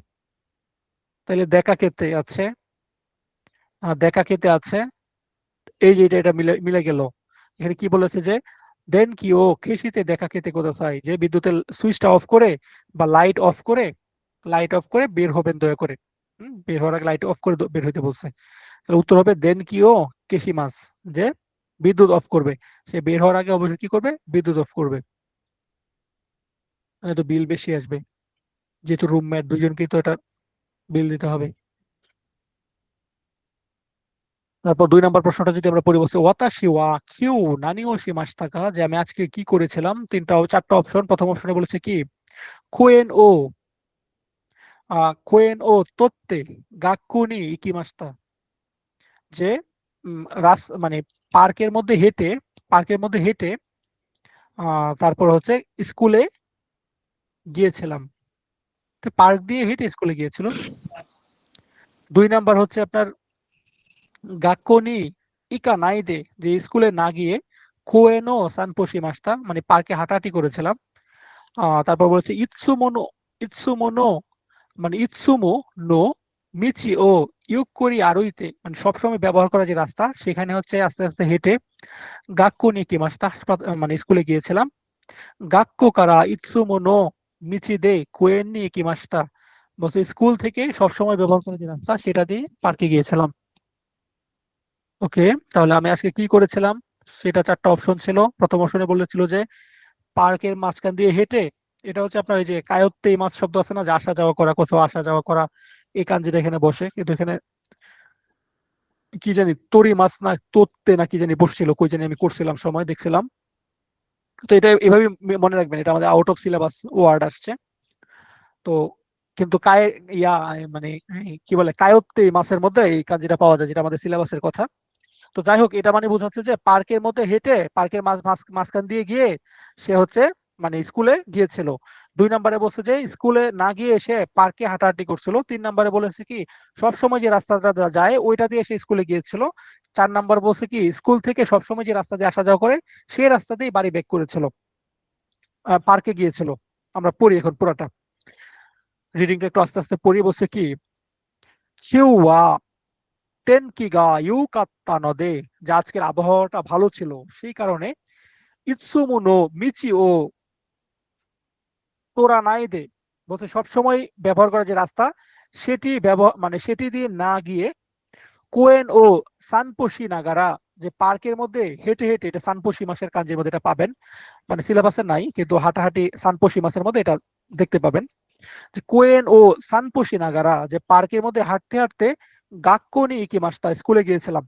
তাহলে দেখা খেতে আছে, দেখা খেতে আছে, এই যে এটা মিলে মিলে গেল। এখানে কি বলেছে যে দেন কি ও খেসিতে দেখা খেতে কোথায়, যে বিদ্যুতের সুইচটা অফ করে বা লাইট অফ করে বের হবেন দয়া করে। বের হওয়ার আগে লাইট অফ করে বের হইতে বলছে। তাহলে উত্তর হবে দেন কি ও কেশি মাস, যে বিদ্যুৎ অফ করবে। সে বের হওয়ার আগে অবশ্যই কি করবে? বিদ্যুৎ অফ করবে। তো বিল বেশি আসবে, যেহেতু রুমমেট দুজনকেই তো এটা বিল দিতে হবে। তারপর 2 নম্বর প্রশ্নটা যদি আমরা পড়ি, বলছে ওয়াতাশি ওয়া কিউ নানি ও শিমাস থাকা, যে আমি আজকে কি করেছিলাম। 4টা অপশন। প্রথম অপশনে বলেছে কি কোয়েন ও তোত্তে গাক্কুনি ইকিমাস্তা, যে মানে পার্কের মধ্যে হেঁটে তারপর হচ্ছে স্কুলে গিয়েছিলাম। তো পার্ক দিয়ে হেঁটে স্কুলে গিয়েছিল। 2 নাম্বার হচ্ছে আপনার গাক্কনি ইকা নাইদে, যে স্কুলে না গিয়ে কোয়েনো সানপোশি মাস্তা, মানে পার্কে হাঁটাহাঁটি করেছিলাম। তারপর বলছে ইৎসুমো মানে ইৎসুমো নো মিচি ও ইউক্করি আরুইতে, মানে সবসময় ব্যবহার করা যে রাস্তা, সেখানে হচ্ছে আস্তে আস্তে হেঁটে গাক্কনি কিমাস্তা, মানে স্কুলে গিয়েছিলাম। গাক্কো কারা ইৎসুমো নো মিচি দে কোয়েন নি কিমাস্তা, বলছে স্কুল থেকে সবসময় ব্যবহার করা যে রাস্তা, সেটা দিয়ে পার্কে গিয়েছিলাম। ওকে, তাহলে আমি আজকে কি করেছিলাম সেটা 4টা অপশন ছিল। প্রথম অপশনে বলেছিল যে পার্কের মাঝখান দিয়ে হেঁটে, এটা হচ্ছে আপনার এই যে কায়ত্তে মাছ শব্দ আছে না, যে আসা যাওয়া করা, কোথাও আসা যাওয়া করা, এই কাঞ্জিটা এখানে বসে, কিন্তু এখানে কি জানি তরি মাছ না তোত্তে না কি জানি বসছিল, কই জানি আমি করছিলাম সময় দেখছিলাম। তো এটা এভাবে মনে রাখবেন, এটা আমাদের আউট অফ সিলেবাস ওয়ার্ড আসছে। তো কিন্তু মানে কি বলে কায়ত্তে মাছের মধ্যে এই কাঞ্জিটা পাওয়া যায়, যেটা আমাদের সিলেবাসের কথা। তো যাই হোক, এটা মানে বোঝাচ্ছে যে পার্কের মধ্যে হেঁটে, পার্কের মাঝখান দিয়ে গিয়ে সে হচ্ছে মানে স্কুলে গিয়েছিল। 2 নম্বরে বলছে যে স্কুলে না গিয়ে সে পার্কে হাঁটাহাঁটি করছিল। 3 নম্বরে বলেছে কি সবসময় যে রাস্তাটা যায় ওইটা দিয়ে সে স্কুলে গিয়েছিল। 4 নাম্বার বলছে কি স্কুল থেকে সবসময় যে রাস্তা দিয়ে আসা যাওয়া করে সেই রাস্তা দিয়ে বাড়ি ব্যাক করেছিল, পার্কে গিয়েছিল। আমরা পড়ি এখন পুরাটা, রিডিংটা একটু আস্তে আস্তে পড়ি। বলছে কি কিউয়া টেনকিগা ইউকাত্তা নদে, যে আজকের আবহাওয়াটা ভালো ছিল সেই কারণে ইৎসুমুনো মিচি ও তোরা নাই দে, বলছে সবসময় ব্যবহার করা যে রাস্তা সেটি সেটি দিয়ে না গিয়ে কোয়েন ও সানপোশি নাগারা, যে পার্কের মধ্যে হেঁটে হেঁটে, এটা সানপোশি মাসের কাজের মধ্যে এটা পাবেন, মানে সিলেবাসে নাই কিন্তু হাঁটাহাঁটি সানপোশি মাসের মধ্যে এটা দেখতে পাবেন। যে কোয়েন ও সানপোশি নাগারা, যে পার্কের মধ্যে হাঁটতে হাঁটতে গাক্কনি ইকিমাস্তা, স্কুলে গিয়েছিলাম।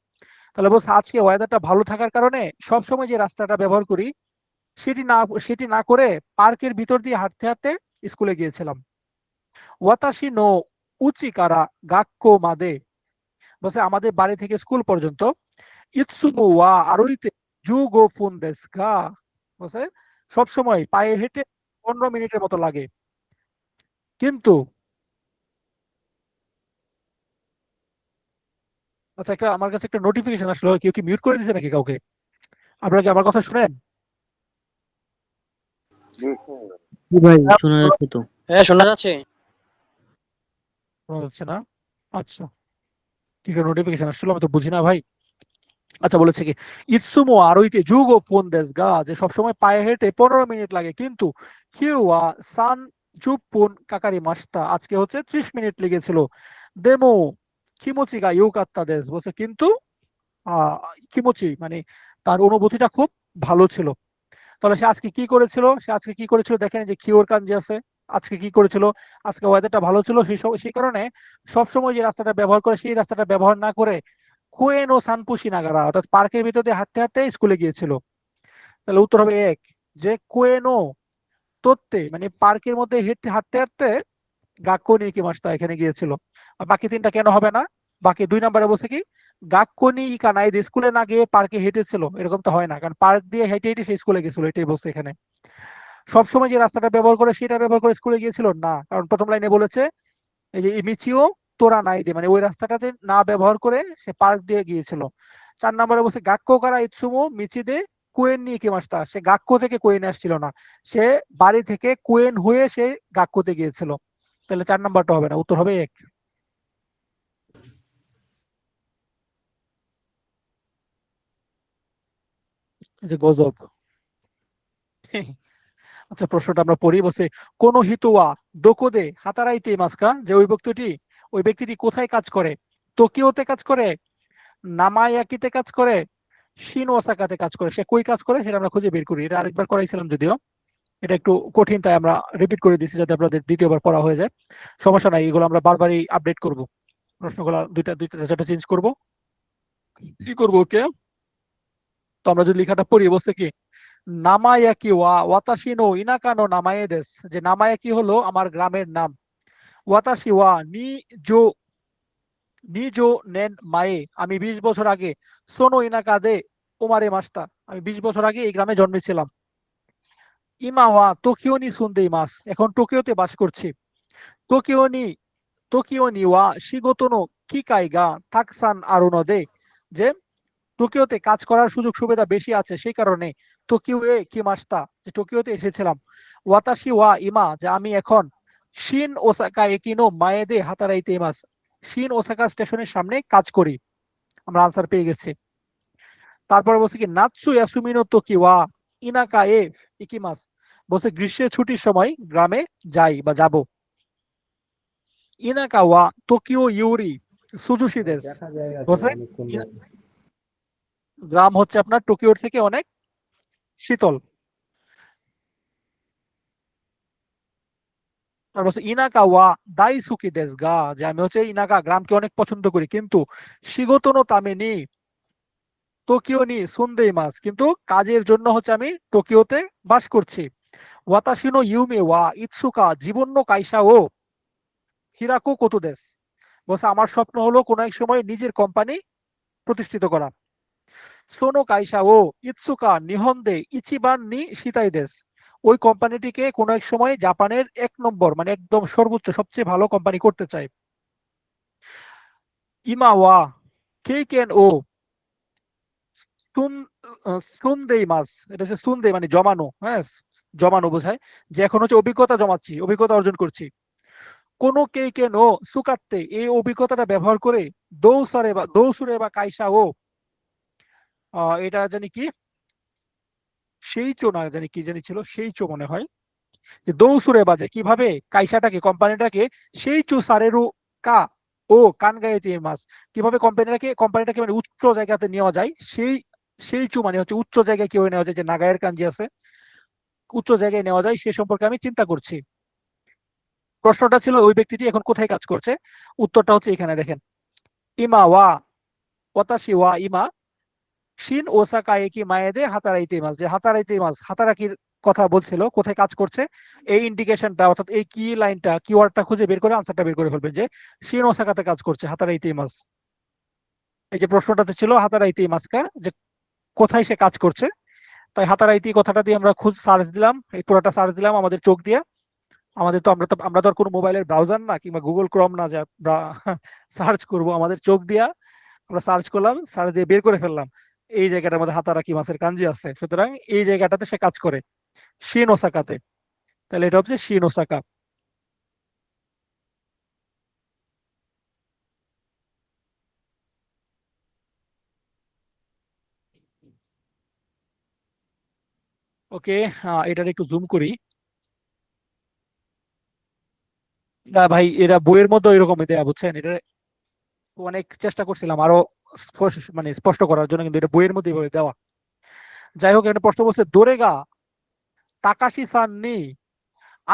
তাহলে বলছে আজকে ওয়েদারটা ভালো থাকার কারণে সবসময় যে রাস্তাটা ব্যবহার করি সেটি না করে পার্কের ভিতর দিয়ে হাঁটতে হাঁটতে স্কুলে গিয়েছিলাম। ওয়াতাশি নো উচিকারা গাক্কো মাদে, বলছে আমাদের বাড়ি থেকে স্কুল পর্যন্ত ইৎসুমো ওয়া আরুইতে জুগো ফুন দেস গা, বলছে সবসময় পায়ে হেঁটে 15 মিনিটের মতো লাগে, কিন্তু আচ্ছা আমার কাছে একটা নোটিফিকেশন আসলো, কেউ কি মিউট করে দিয়েছে নাকি কাউকে? আপনারা কি আমার কথা শুনেন? জি শুনলাম। ভাই শোনা যাচ্ছে তো। হ্যাঁ শোনা যাচ্ছে। শোনা যাচ্ছে না? আচ্ছা, কি করে নোটিফিকেশন আসলো আমি তো বুঝি না ভাই। আচ্ছা, বলেছে কি ইৎসুমো আরোইতে যুগো ফোন দেস গা, যে সবসময় পায়ে হেঁটে 15 মিনিট লাগে, কিন্তু কিউয়া সান জুপুন কাকারি মাস্তা, আজকে হচ্ছে 30 মিনিট লেগেছিল। দেমো কিমোচি গা ইউকাত্তা দেস, বলছে কিন্তু আহ কিমোচি মানে তার অনুভূতিটা খুব ভালো ছিল। তাহলে সে আজকে কি করেছিল দেখেন, যে কিওর কাঞ্জি আছে। আজকে কি করেছিল, আজকে ওয়েদারটা ভালো ছিল, সেই কারণে সবসময় যে রাস্তাটা ব্যবহার করে সেই রাস্তাটা ব্যবহার না করে কোয়েন ও সানপুশি নাগারা, অর্থাৎ পার্কের ভিতর দিয়ে হাঁটতে হাঁটতে স্কুলে গিয়েছিল। তাহলে উত্তর হবে এক, যে কোয়েনো তোত্তে, মানে পার্কের মধ্যে হেঁটে হাঁটতে হাঁটতে গাক্কনি ইকিমাস্তা, এখানে গিয়েছিল। আর বাকি 3টা কেন হবে না? বাকি 2 নম্বরে বলছে কি গাক্কনি ইকানাই, স্কুলে না গিয়ে পার্কে হেঁটেছিল, এরকম তো হয় না, কারণ পার্ক দিয়ে হেঁটে হেঁটে সে স্কুলে গেছিল, এটাই বলছে এখানে। সবসময় যে রাস্তাটা ব্যবহার করে সেটা ব্যবহার করে স্কুলে গিয়েছিল না, কারণ প্রথম লাইনে বলেছে এই যে মিচিও তোরা নাই দে, মানে ওই রাস্তাটাতে না ব্যবহার করে সে পার্ক দিয়ে গিয়েছিল। 4 নম্বরে বলছে গাক্কো কারা ইৎসুমো মিচি দে কুয়েন নিয়ে কি মাসটা, সে গাক্কো থেকে কুয়েনে আসছিল না, সে বাড়ি থেকে কুয়েন হয়ে সে গাক্কোতে গিয়েছিল। তাহলে 4 নাম্বারটা হবে না, উত্তর হবে 1। যে গজব। আচ্ছা, প্রশ্নটা আমরা পড়ি। বলছে কোন হিতুয়া দোকোদে হাতারাইতে মাস্কা, যে ওই ব্যক্তিটি কোথায় কাজ করে? টোকিওতে কাজ করে, নামায়াকিতে কাজ করে, শিন ওসাকাতে কাজ করে। সে কই কাজ করে সেটা আমরা খুঁজে বের করি। এটা আরেকবার করাইছিলাম যদিও, এটা একটু কঠিন, তাই আমরা রিপিট করে দিচ্ছি যাতে আপনাদের দ্বিতীয়বার পড়া হয়ে যায়। সমস্যা নাই, এগুলো আমরা বারবারই আপডেট করব। প্রশ্নগুলো দুইটা চারটা চেঞ্জ করব, কি করবো ওকে। তো আমরা যদি লেখাটা পড়ি, বলছে কি নামায়াকি ওয়া ওয়াতাশি নো ইনাকা নো নামায়ে দেস, যে নামায়াকি হলো আমার গ্রামের নাম, ওয়াতাশি ওয়া জো নিজো নেন মায়ে, আমি 20 বছর আগে, সোনো ইনাকা দে ওমারে মাস্তা, আমি 20 বছর আগে এই গ্রামে জন্মেছিলাম। ইমা ওয়া টোকিও নি সুনদেই মাস, এখন টোকিওতে বাস করছি। টোকিও নি টোকিও নি ওয়া শিগোতো নো কিকাই গা তাকসান আরো নদে, যে টোকিওতে কাজ করার সুযোগ সুবিধা বেশি আছে সেই কারণে টোকিও এ কি মাস্তা, যে টোকিওতে এসেছিলাম। ওয়াতাশি ওয়া ইমা, যে আমি এখন শিন ওসাকা একিনো মায়েদে হাতারাইতে মাস, শিন ওসাকা স্টেশনের সামনে কাজ করি। আমরা আনসার পেয়ে গেছি। তারপরে বলছে কি নাৎসু ইয়াসুমিনো তোকি ওয়া ইনাকা এ ইকিমাস, বলছে গ্রীষ্মের ছুটির সময় গ্রামে যাই বা যাব। ইনাকা ওয়া টোকিও ইউরি সুজুশি দেস, বলছে গ্রাম হচ্ছে আপনার টোকিওর থেকে অনেক শীতল। তারপর হচ্ছে ইনাকা ওয়া দাইসুকি দেস গা, যে আমি হচ্ছে ইনাকা গ্রামকে অনেক পছন্দ করি, কিন্তু শিগোতনো তামেনি টোকিও নি সুনদেই মাস, কিন্তু কাজের জন্য হচ্ছে আমি টোকিওতে বাস করছি। ওয়াতাশিনো ইউমে ওয়া ইৎসুকা জীবন্য কাইসা ও হিরাকো কোতো দেস, বলছে আমার স্বপ্ন হলো কোনো এক সময় নিজের কোম্পানি প্রতিষ্ঠিত করা। সোনো কাইসা ও ইৎসুকা নিহন্দে ইচিবান নি শিতাই দেস, ওই কোম্পানিটিকে কোনো এক সময় জাপানের 1 নম্বর মানে একদম সর্বোচ্চ সবচেয়ে ভালো কোম্পানি করতে চাই। ইমা ওয়া কেইকেন ও সুন সুনদেই মাস, এটা হচ্ছে সুনদেই মানে জমানো, হ্যাঁ জমানো বোঝায়, যে এখন হচ্ছে অভিজ্ঞতা জমাচ্ছি, অভিজ্ঞতা অর্জন করছি। কোনো কেইকেন ও সুকাত্তে, এই অভিজ্ঞতাটা ব্যবহার করে দৌসুরে বা কাইসা ও এটা জানি কি সেই চো না জানি কি জানি ছিল, সেই চো মনে হয়, যে দৌসুরে বাজে কিভাবে কাইসাটাকে কোম্পানিটাকে সেই চু সারেরু কা ও কানগাইতে মাস, কিভাবে কোম্পানিটাকে মানে উচ্চ জায়গাতে নেওয়া যায়, সেই সেই চু মানে হচ্ছে উচ্চ জায়গায় কিভাবে নেওয়া যায়, যে নাগায়ের কাঞ্জি আছে, উচ্চ জায়গায় নেওয়া যায় সে সম্পর্কে আমি চিন্তা করছি। প্রশ্নটা ছিল ওই ব্যক্তিটি এখন কোথায় কাজ করছে, উত্তরটা হচ্ছে এখানে দেখেন, ইমা ওয়া ওয়াতাশি ওয়া ইমা শিন ওসাকা একি মায়েদে হাতারাইতে মাস, যে হাতারাইতে মাস হাতারাকির কথা বলছিল, কোথায় কাজ করছে, এই ইন্ডিকেশনটা অর্থাৎ এই কি লাইনটা কিওয়ার্ডটা খুঁজে বের করে আনসারটা বের করে ফেলবেন, যে শিন ওসাকাতে কাজ করছে হাতারাইতে মাস। এই যে প্রশ্নটাতে ছিল হাতারাইতে মাসকা, যে কোথায় সে কাজ করছে, তাই হাতারাইতি কথাটা দিয়ে আমরা সার্চ দিলাম, এই পুরোটা সার্চ দিলাম আমাদের চোখ দিয়ে। আমরা তো আর কোনো মোবাইলের ব্রাউজার না কিংবা গুগল ক্রোম না যে আমরা সার্চ করব, আমাদের চোখ দিয়া আমরা সার্চ করলাম, সার্চ দিয়ে বের করে ফেললাম এই জায়গাটার মধ্যে হাতারাকি মাছের কাঞ্জি আছে, সুতরাং এই জায়গাটাতে সে কাজ করে শিন ওসাকাতে। তাহলে এটা হচ্ছে শিন ওসাকা। ওকে, এটার একটু জুম করি। না ভাই, এরা বইয়ের মধ্যে এরকমই দেয়া, বুঝছেন, এটা অনেক চেষ্টা করছিলাম আরো মানে স্পষ্ট করার জন্য, কিন্তু এটা বইয়ের মধ্যে এভাবে দেওয়া। যাই হোক, একটা প্রশ্ন বলছে দোরেগা তাকাশি সান নি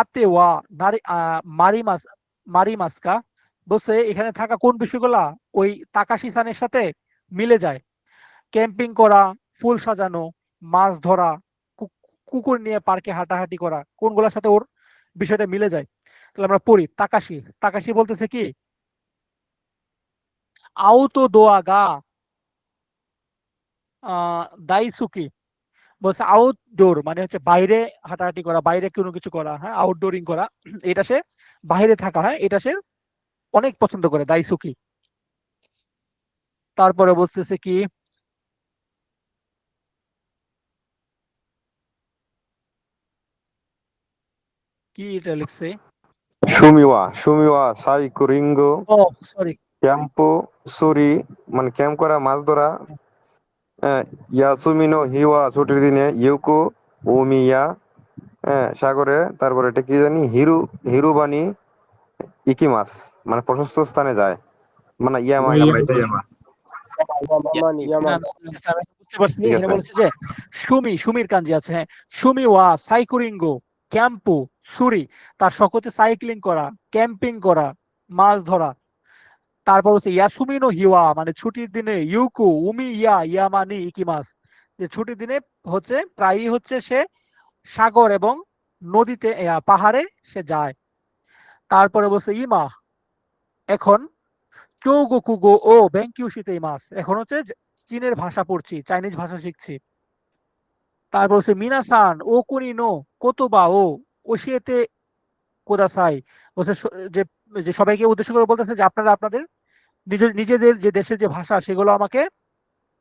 আতে ওয়া নারী মারিমাস মারিমাসকা, বলছে এখানে থাকা কোন বিষয়গুলা ওই তাকাশি সানের সাথে মিলে যায়। ক্যাম্পিং করা, ফুল সাজানো, মাছ ধরা, কুকুর নিয়ে পার্কে হাঁটাহাঁটি করা, কোনগুলোর সাথে ওর বিষয়টা মিলে যায়। তাহলে আমরা পড়ি, তাকাশি তাকাশি বলতেছে কি আউতো দোয়া গা দাইসুকি, বলছে আউটডোর মানে হচ্ছে বাইরে হাঁটাহাঁটি করা, বাইরে কোনো কিছু করা, হ্যাঁ আউটডোরিং করা, এটা সে বাইরে থাকা, হ্যাঁ এটা সে অনেক পছন্দ করে দাইসুকি। তারপরে বলতেছে কি কি এটা লিখছে, সুমিওয়া সাইকুরিঙ্গো ও সরি, ক্যাম্পো সুরি, মানে ক্যাম্প করা মাছ ধরা। ইয়াসুমিনো হিওয়া ছুটির দিনে ইউকো ওমিয়া, সাগরে। তারপরে এটা কি জানি হিরুবানি ইকিমাস, মানে প্রশস্ত স্থানে যায়, মানে ইয়ামা ইয়ামা এটা ইয়ামা। স্যার বুঝতে পারছি, ঠিক এখানে আছে। বলেছে যে সুমির কাঞ্জি আছে, হ্যাঁ সুমি ওয়া সাইকুরিঙ্গো ক্যাম্পু সুরি, তার শখ হচ্ছে সাইক্লিং করা, ক্যাম্পিং করা, মাছ ধরা। তারপর হচ্ছে ইয়াসুমিনো হিওয়া মানে ছুটির দিনে ইউকু উমি ইয়ামানি ইকিমাস, যে ছুটির দিনে হচ্ছে প্রায়ই হচ্ছে সে সাগর এবং নদীতে পাহাড়ে সে যায়। তারপরে বলছে ইমা এখন চৌগোকুগো ও বেঙ্কিউশিতে মাস, এখন হচ্ছে চীনের ভাষা পড়ছি, চাইনিজ ভাষা শিখছি। তারপর হচ্ছে মিনাসান ও কুনিনো কোতোবা ও ওশিয়েতে কোদাসাই, বলছে যে যে সবাইকে উদ্দেশ্য করে বলতেছে যে আপনারা আপনাদের নিজেদের যে দেশের যে ভাষা সেগুলো আমাকে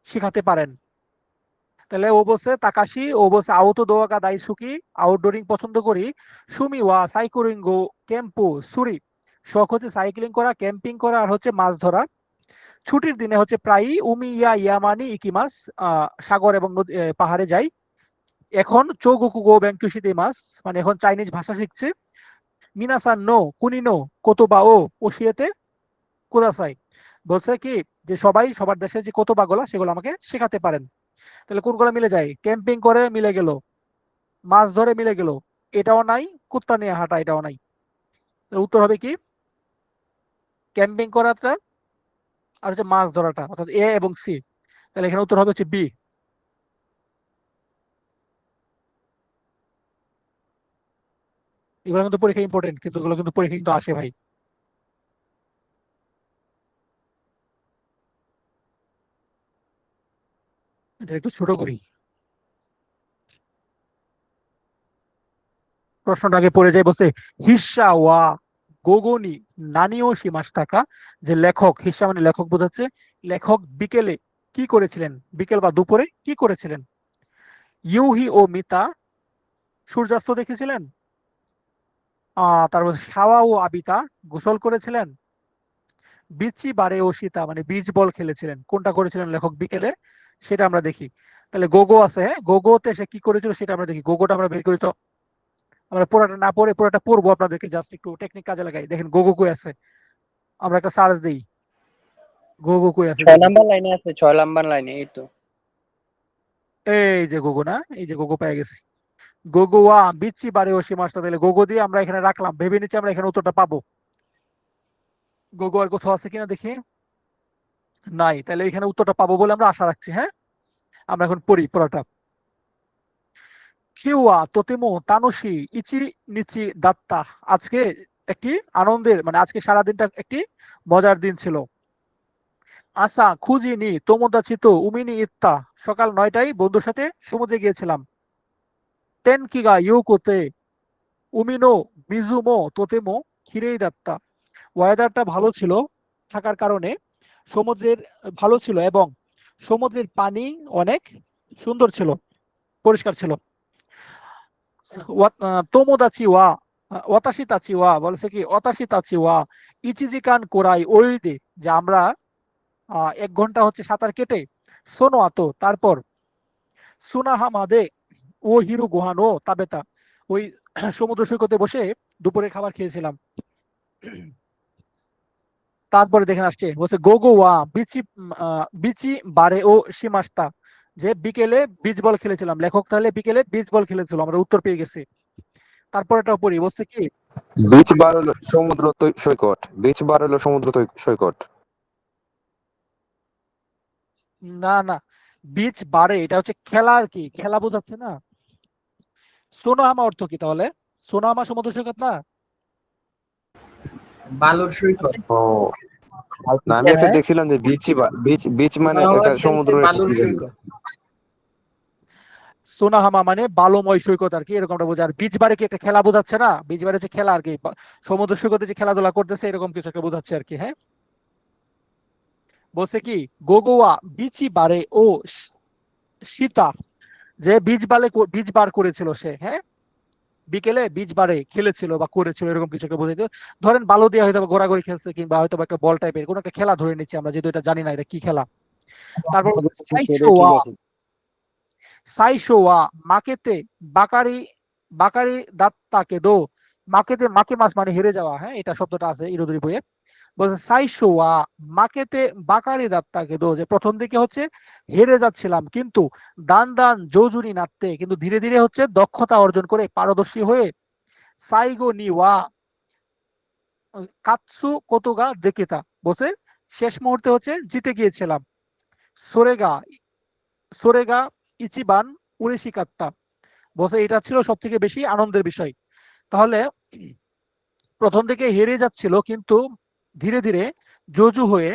শেখাতে পারেন। তাহলে ও বলছে তাকাশি, ও বলছে আউতো দোয়াকা দাইসুকি, আউটডোরিং পছন্দ করি, সুমি ওয়া সাইকুরিঙ্গো ক্যাম্পো সুরি, শখ হচ্ছে সাইক্লিং করা, ক্যাম্পিং করা আর হচ্ছে মাছ ধরা। ছুটির দিনে হচ্ছে প্রায়ই উমি ইয়া ইয়ামানি ইকিমাস, সাগর এবং পাহাড়ে যাই। এখন চৌগোকুগো ব্যাংকুশিতে মাস, মানে এখন চাইনিজ ভাষা শিখছে। মিনাসান নো কুনিনো কোতোবা ও ওশিয়েতে কুদাসাই, বলছে কি যে সবাই সবার দেশের যে কোতোবা গুলা সেগুলো আমাকে শেখাতে পারেন। তাহলে কোনগুলো মিলে যায়? ক্যাম্পিং করে মিলে গেল, মাছ ধরে মিলে গেল, এটাও নাই, কুত্তা নিয়ে হাঁটা এটাও নাই। তাহলে উত্তর হবে কি? ক্যাম্পিং করাটা আর হচ্ছে মাছ ধরাটা, অর্থাৎ এ এবং সি। তাহলে এখানে উত্তর হবে হচ্ছে বি। এগুলো কিন্তু পরীক্ষা ইম্পর্টেন্ট, কিন্তু এগুলো কিন্তু পরীক্ষা কিন্তু আসে ভাই। এটা একটু ছোট করি, প্রশ্নটা আগে পড়ে যায়। বলছে হিস্সা ওয়া গোগনি নানিও শিমাস্তাকা, যে লেখক, হিস্সা মানে লেখক বোঝাচ্ছে, লেখক বিকেলে কি করেছিলেন, বিকেল বা দুপুরে কি করেছিলেন? ইউহি ও মিতা সূর্যাস্ত দেখেছিলেন। তারপর সাওয়া ও আবিতা গোসল করেছিলেন। বিচি বারে ও সীতা মানে বীজ বল খেলেছিলেন। কোনটা করেছিলেন লেখক বিকেলে, সেটা আমরা দেখি। তাহলে গোগো আছে, হ্যাঁ, গোগোতে সে কি করেছিল সেটা আমরা দেখি। গোগোটা আমরা বের করি তো, আমরা পুরোটা না পড়ে পুরোটা পড়বো, আপনাদেরকে জাস্ট একটু টেকনিক কাজে লাগাই। দেখেন গোগো কই আছে, আমরা একটা সার্চ দিই, গোগো কই আছে 6 দেখি। নাম্বার লাইনে আছে, 6 নাম্বার লাইনে, এই তো। এই যে গোগো, না এই যে গোগো পেয়ে গেছি। গোগো ওয়া বিচি বারে ও সীমাসটা, তাহলে গোগো দিয়ে আমরা এখানে রাখলাম, ভেবে নিচ্ছি আমরা এখানে উত্তরটা পাবো। গোগো আর কোথাও আছে কিনা দেখি, নাই। তাহলে এখানে উত্তরটা পাবো বলে আমরা আশা রাখছি। হ্যাঁ, আমরা এখন পড়ি পড়াটা। কিউয়া তোতেমো তানোশি ইচি নিচি দাত্তা, আজকে একটি আনন্দের, মানে আজকে সারাদিনটা একটি মজার দিন ছিল। আসা খুঁজিনি তোমোদাচিতো উমিনি ইত্তা, সকাল 9টায় বন্ধুর সাথে সমুদ্রে গিয়েছিলাম। তেনকিগা ইউকোতে উমিনো মিজুমো তোতেমো খিরেই দাত্তা, ওয়েদারটা ভালো ছিল থাকার কারণে, সমুদ্রের ভালো ছিল এবং সমুদ্রের পানি অনেক সুন্দর ছিল, পরিষ্কার ছিল। তোমোদাচি ওয়া ওয়াতাশি তাচি ওয়া, বলছে কি ওয়াতাশি তাচি ওয়া ইচিজিকান কোরাই ওইদে, যে আমরা 1 ঘন্টা হচ্ছে সাঁতার কেটে, সোনো আতো তারপর, সুনাহামাদে ও হিরু গোহানো তাবেতা, ওই সমুদ্র সৈকতে বসে দুপুরের খাবার খেয়েছিলাম। তারপরে দেখেন আসছে, বলছে গোগো ওয়া বিচি বিচি বারে ও সীমাস্তা, যে বিকেলে বিচ বল খেলেছিলাম। লেখক তাহলে বিকেলে বিচ বল খেলেছিল, আমরা উত্তর পেয়ে গেছি। তারপর এটা পড়ি, বলছে কি বিচ বার হলো সমুদ্র সৈকত, বিচ বার হলো সমুদ্র সৈকত। না না, বিচ বারে এটা হচ্ছে খেলা, আর কি খেলা বোঝাচ্ছে না। সোনাহামা অর্থ কি তাহলে? সোনাহামা সমুদ্র সৈকত না? বালুর সৈকত। ও না, আমি একটা দেখছিলাম যে বিচ বিচ মানে একটা সমুদ্র বালুর সৈকত। সোনাহামা মানে বালুময় সৈকত আর কি, এরকমটা বোঝা। আর বিচ বারে কি একটা খেলা বোঝাচ্ছে না? বিচ বারে হচ্ছে খেলা আর কি, সমুদ্র সৈকতে যে খেলাধুলা করতেছে এরকম কিছু একটা বোঝাচ্ছে আর কি। হ্যাঁ, বলছে কি গোগোয়া বিচি বারে ও সীতা, যে বীজ বার করেছিল সে, হ্যাঁ, বিকেলে বীজ বারে খেলেছিল বা করেছিল, এরকম কিছু একটা বোঝাইতো। ধরেন বালু দিয়ে হয়তো ঘোরাঘুরি খেলছে, কিংবা হয়তো একটা বল টাইপের কোনো একটা খেলা ধরে নিচ্ছি আমরা, যেহেতু এটা জানি না এটা কি খেলা। তারপর সাইশোয়া মাকেতে বাকারি বাকারি দাত্তাকে দো, মাকেতে মাকে মাছ মানে হেরে যাওয়া, হ্যাঁ, এটা শব্দটা আছে ইরোদুরি বইয়ে। বলছে সাইশোয়া মাকেতে বাকারি দাত্তাকে দো, যে প্রথম দিকে হচ্ছে হেরে যাচ্ছিলাম, কিন্তু দান দান জোজুরি নাড়তে, কিন্তু ধীরে ধীরে হচ্ছে দক্ষতা অর্জন করে পারদর্শী হয়ে, সাইগো নি ওয়া কাৎসু কোতোগা দেকিতা, বলছে শেষ মুহূর্তে হচ্ছে জিতে গিয়েছিলাম। সোরেগা সোরেগা ইচিবান উরেশিকাত্তা। বলছে এটা ছিল সব থেকে বেশি আনন্দের বিষয়। তাহলে প্রথম দিকে হেরে যাচ্ছিল, কিন্তু ধীরে ধীরে জোজু হয়ে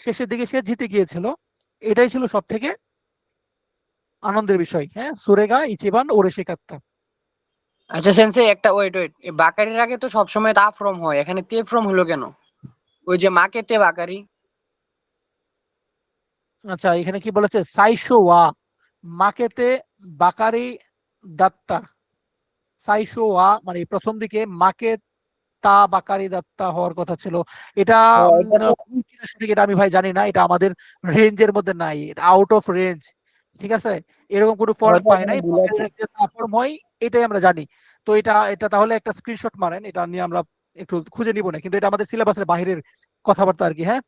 শেষের দিকে সে জিতে গিয়েছিল। এটাই ছিল সব থেকে আনন্দের বিষয়। হ্যাঁ, সুরেগা ইচিবান ওরেশিকাত্তা। আচ্ছা সেন্সে একটা ওয়েট ওয়েট, বাকারির আগে তো সবসময় তা ফ্রম হয়, এখানে তে ফ্রম হলো কেন? ওই যে মাকে তে বাকারি। আচ্ছা, এখানে কি বলেছে? সাইশো ওয়া মাকেতে বাকারি দাত্তা। সাইশো ওয়া মানে প্রথম দিকে মাকে তা বাকারি দাত্তা হওয়ার কথা ছিল। এটা এটা তো ভুল কিনা সঠিক এটা আমি ভাই জানি না। এটা আমাদের রেঞ্জের মধ্যে নাই, এটা আউট অফ রেঞ্জ। ঠিক আছে, এরকম কোনো ফর্ম হয়তো পাই এখানে নাই। ভুল আছে। বাকারের যে তা ফর্ম হয় এটাই আমরা জানি। তো এটা এটা তাহলে একটা স্ক্রিনশট মারেন, এটা নিয়ে আমরা একটু খুঁজে নিব না, কিন্তু এটা আমাদের সিলেবাসের বাইরের কথাবার্তা আর কি। হ্যাঁ,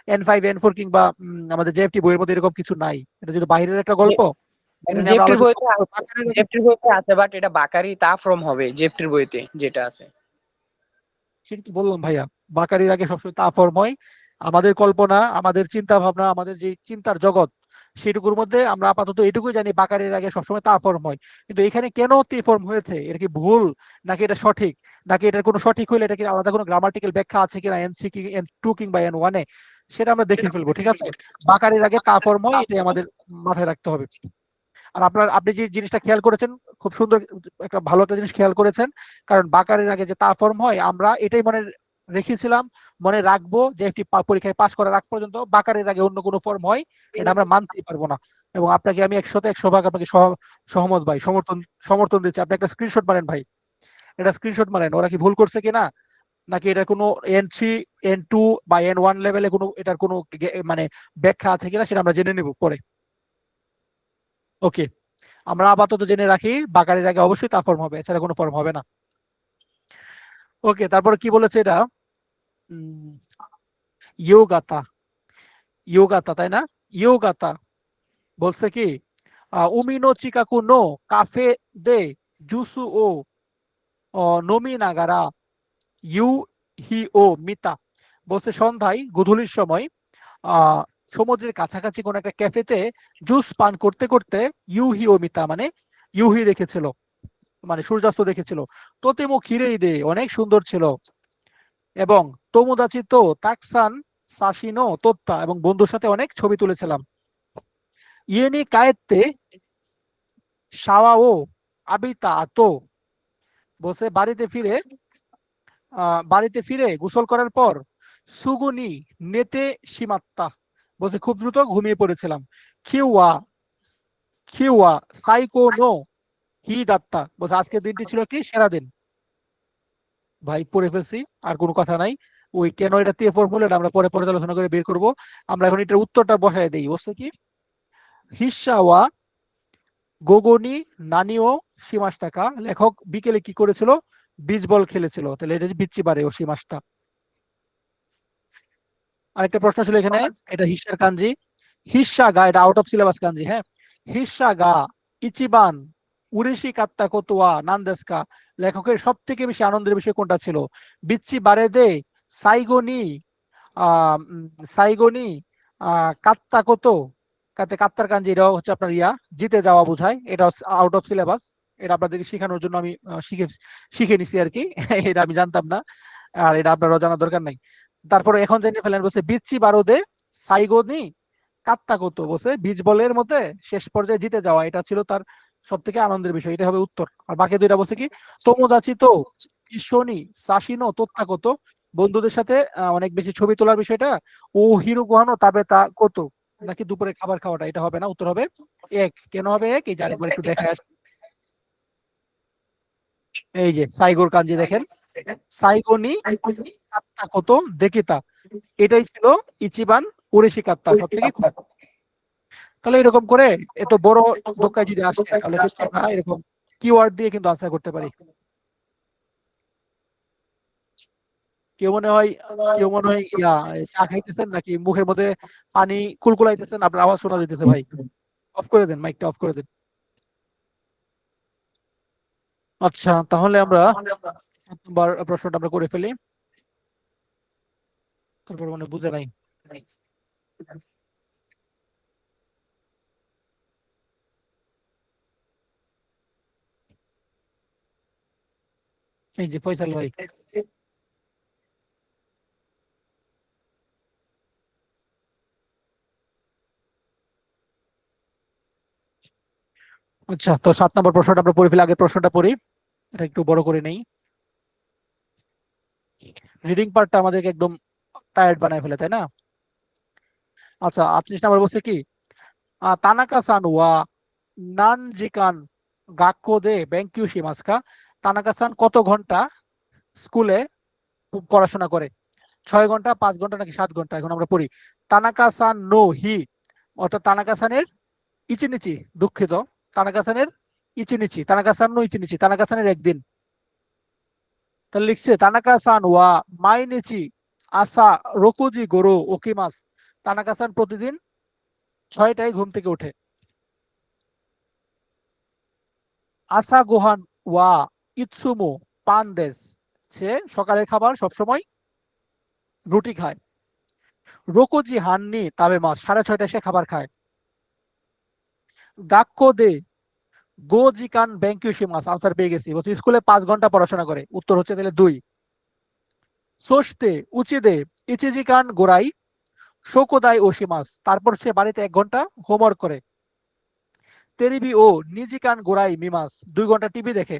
N5 N4 কিংবা আমাদের জেএফটি বইয়ের মধ্যে এরকম কিছু নাই। এটা যদি বাইরের একটা গল্প, এটা নিয়ে আমরা জেফটির আলোচনা বইতে করবো। বাকারের আগে জেফটির বইতে আছে, বাট এটা বাকারি তা ফ্রম হবে জেফটির বইতে যেটা আছে। সেটা তো বললাম ভাইয়া, বাকারির আগে সবসময় তা ফর্ম হয়। আমাদের কল্পনা, আমাদের চিন্তা ভাবনা, আমাদের যে চিন্তার জগৎ, সেটুকুর মধ্যে আমরা আপাতত এটুকুই জানি বাকারির আগে সবসময় তা ফর্ম হয়। কিন্তু এখানে কেন তে ফর্ম হয়েছে, এটা কি ভুল নাকি এটা সঠিক, নাকি এটার কোনো সঠিক হইলে এটা কি আলাদা কোনো গ্রামাটিক্যাল ব্যাখ্যা আছে কিনা N3 কি N2 কিংবা N1 এ, সেটা আমরা দেখে ফেলবো। ঠিক আছে, বাকারির আগে তা ফর্ম হয়, এটাই আমাদের মাথায় রাখতে হবে। আর আপনি যে জিনিসটা খেয়াল করেছেন, খুব সুন্দর একটা ভালো একটা জিনিস খেয়াল করেছেন। কারণ বাকারের আগে যে তা ফর্ম হয়, আমরা এটাই মনে রেখেছিলাম, মনে রাখবো যে একটি পরীক্ষায় পাশ করার আগ পর্যন্ত বাকারের আগে অন্য কোনো ফর্ম হয় এটা আমরা মানতেই পারবো না। এবং আপনাকে আমি 100-100 ভাগ আপনাকে সহমত ভাই, সমর্থন সমর্থন দিচ্ছি। আপনি একটা স্ক্রিনশট মারেন ভাই, এটা স্ক্রিনশট মারেন। ওরা কি ভুল করছে কিনা, নাকি এটা কোনো N3 N2 বা N1 লেভেলে কোনো এটার কোনো মানে ব্যাখ্যা আছে কিনা, সেটা আমরা জেনে নিব পরে। ওকে, আমরা আপাতত জেনে রাখি বাকারির আগে অবশ্যই তা ফর্ম হবে, এছাড়া কোনো ফর্ম হবে না। ওকে, তারপরে কি বলেছে এটা? ইয়োগাতা, ইয়োগাতা তাই না? ইয়োগাতা বলছে কি উমিনো চিকাকু no cafe they জুসু O Nomi Nagara you he ও মিতা। বলছে সন্ধ্যায় গধূলির সময় আহ সমুদ্রের কাছাকাছি কোন একটা ক্যাফেতে জুস পান করতে করতে ইউহি ও মিতা মানে ইউহি দেখেছিল, মানে সূর্যাস্ত দেখেছিল। তোতেমো খিরেই দে অনেক সুন্দর ছিল। এবং তোমোদাচি তো তাকসান সাশিনো তোত্তা এবং বন্ধুর সাথে অনেক ছবি তুলেছিলাম। ইয়েনি কায়েত্তে সাওয়া ও আবিতা আতো। বসে বাড়িতে ফিরে গোসল করার পর সুগুনি নেতে সীমাত্তা। বসে খুব দ্রুত ঘুমিয়ে পড়েছিলাম। খিউয়া খিউয়া সাইকো নো হি দাত্তা। বসে আজকের দিনটি ছিল কি সেরা দিন। ভাই পড়ে ফেলছি, আর কোনো কথা নাই। ওই কেন এটা দিয়ে ফর্মুলাটা আমরা পরে পর্যালোচনা করে বের করব। আমরা এখন এটার উত্তরটা বসায় দেই। বলছে কি হিসাওয়া গোগনি নানিও সীমাস্তাকা। লেখক বিকেলে কি করেছিল? বিচ বল খেলেছিল। তাহলে এটা বিচ্ছি পারে ও সীমাস্তা। আরেকটা প্রশ্ন ছিল এখানে, এটা হিসার কাঞ্জি। হিসা গা, এটা আউট অফ সিলেবাস কাঞ্জি। হ্যাঁ, হিসা গা ইচিবান উরেশি কাত্তা কোতোয়া নান্দেস্কা। লেখকের সব থেকে বেশি আনন্দের বিষয় কোনটা ছিল? বিচ্ছি বারে দে সাইগোনি সাইগোনি কাত্তা কোতো। কাত্তার কাঞ্জি, এটা হচ্ছে আপনার জিতে যাওয়া বোঝায়। এটা আউট অফ সিলেবাস। এটা আপনাদেরকে শেখানোর জন্য আমি শিখে নিছি আর কি। এটা আমি জানতাম না, আর এটা আপনারও জানার দরকার নাই। তারপরে এখন জেনে ফেলেন, বলছে বিচ্ছি বারোদে সাইগোনি কাত্তা কত। বলছে বীজ বলের মধ্যে শেষ পর্যায়ে জিতে যাওয়া, এটা ছিল তার সব থেকে আনন্দের বিষয়। এটা হবে উত্তর। আর বাকি দুইটা বলছে কি তোমোদাচি তো কিশোনি সাশিনো তোত্তা কত। বন্ধুদের সাথে অনেক বেশি ছবি তোলার বিষয়টা। ও হিরো গুহানো তবে তা কত। নাকি দুপুরে খাবার খাওয়াটা, এটা হবে না। উত্তর হবে এক। কেন হবে এক, এই যে আরেকবার একটু দেখায় আসি। এই যে সাইগোর কাঞ্জি দেখেন, সাইগোনি কাত্তা কত দেকিতা। এটাই ছিল ইচিবান উরেশি কাত্তা, সব থেকে খুব। তাহলে এরকম করে এত বড় দোকায় যদি আসে, তাহলে কিন্তু আমরা এরকম কিওয়ার্ড দিয়ে কিন্তু আনসার করতে পারি। কেউ মনে হয় চা খাইতেছেন নাকি মুখের মধ্যে পানি কুলকুলাইতেছেন, আপনার আওয়াজ শোনা যাইতেছে ভাই। অফ করে দেন, মাইকটা অফ করে দেন। আচ্ছা, তাহলে আমরা 7 নম্বর প্রশ্নটা আমরা করে ফেলি। তারপর মানে বুঝে নাই। এই যে ফয়সাল ভাই। আচ্ছা, তো 7 নম্বর প্রশ্নটা আমরা পড়ে ফেলি। আগের প্রশ্নটা পড়ি, এটা একটু বড় করে নেই। রিডিং পার্টটা আমাদেরকে একদম টায়ার্ড বানায় ফেলে, তাই না? আচ্ছা, 38 নম্বর বলছে কি, তানাকা সান ওয়া নানজিকান গাক্কো দে বেঙ্কিউ শিমাসকা। তানাকা সান কত ঘন্টা স্কুলে পড়াশোনা করে? 6 ঘন্টা, 5 ঘন্টা নাকি 7 ঘন্টা? এখন আমরা পড়ি। তানাকা সান নো হি, অর্থাৎ তানাকা সানের ইচিনিচি, দুঃখিত, তানাকা সানের ইচিনিচি, তানাকা সান নো ইচিনিচি, তানাকা সানের একদিন। তাহলে লিখছে তানাকা সান ওয়া মাইনিচি আসা রকুজি গোরো ওকিমাস। তানাকা সান প্রতিদিন 6টায় ঘুম থেকে ওঠে। আসা গোহান ওয়া ইৎসুমো পান দেশ, সে সকালের খাবার সবসময় রুটি খায়। রোকোজি হাননি তাবে মাস, 6:30টায় সে খাবার খায়। গাক্কো দে গো জিকান বেঙ্কিউশি মাস, আনসার পেয়ে গেছি। বলছি স্কুলে 5 ঘন্টা পড়াশোনা করে, উত্তর হচ্ছে তাহলে 2। সোস্তে উচিদে ইচিজিকান গোরাই শোকোদাই ওশিমাস, তারপর সে বাড়িতে 1 ঘন্টা হোমওয়ার্ক করে। তেরিবি ও নিজিকান গোরাই মিমাস, 2 ঘন্টা টিভি দেখে।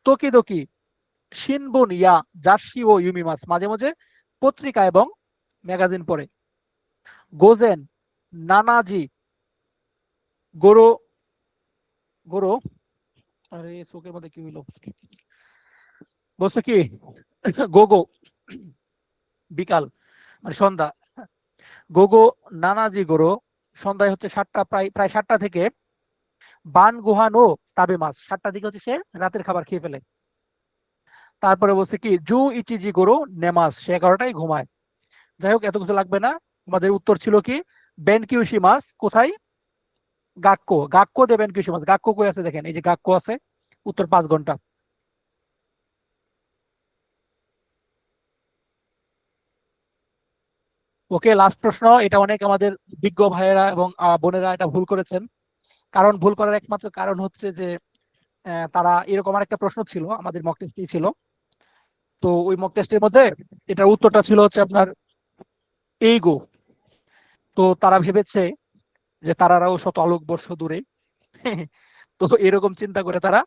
তোকিদোকি শিনবুন ইয়া জার্সি ও ইউমিমাস, মাঝে মাঝে পত্রিকা এবং ম্যাগাজিন পড়ে। গোজেন নানাজি গোরো গোরো, আরে চোখের মধ্যে কি হইলো, বলছে কি গোগো বিকাল মানে সন্ধ্যা, গোগো নানাজি গোরো, সন্ধ্যায় হচ্ছে 7টা, প্রায় 7টা থেকে বান গুহান ও তাবে মাস, 7টার দিকে হচ্ছে সে রাতের খাবার খেয়ে ফেলে। তারপরে বলছে কি জু ইচিজি গোরো নেমাস, সে 11টায় ঘুমায়। যাই হোক, এত কিছু লাগবে না। আমাদের উত্তর ছিল কি বেনকিউশি মাস, কোথায়? গাক্কো, গাক্কো দে বেনকিউশি মাস। গাক্কো কই আছে দেখেন, এই যে গাক্কো আছে। উত্তর 5 ঘন্টা। ওকে, লাস্ট প্রশ্ন। এটা অনেক আমাদের বিজ্ঞ ভাইয়েরা এবং বোনেরা এটা ভুল করেছেন। কারণ ভুল করার একমাত্র কারণ হচ্ছে যে তারা এরকম আরেকটা প্রশ্ন ছিল, আমাদের মক টেস্টই ছিল। তো ওই মক টেস্টের মধ্যে এটার উত্তরটা ছিল হচ্ছে আপনার এইগো। তো তারা ভেবেছে যে তারারাও শত আলোকবর্ষ দূরে। তো এরকম চিন্তা করে তারা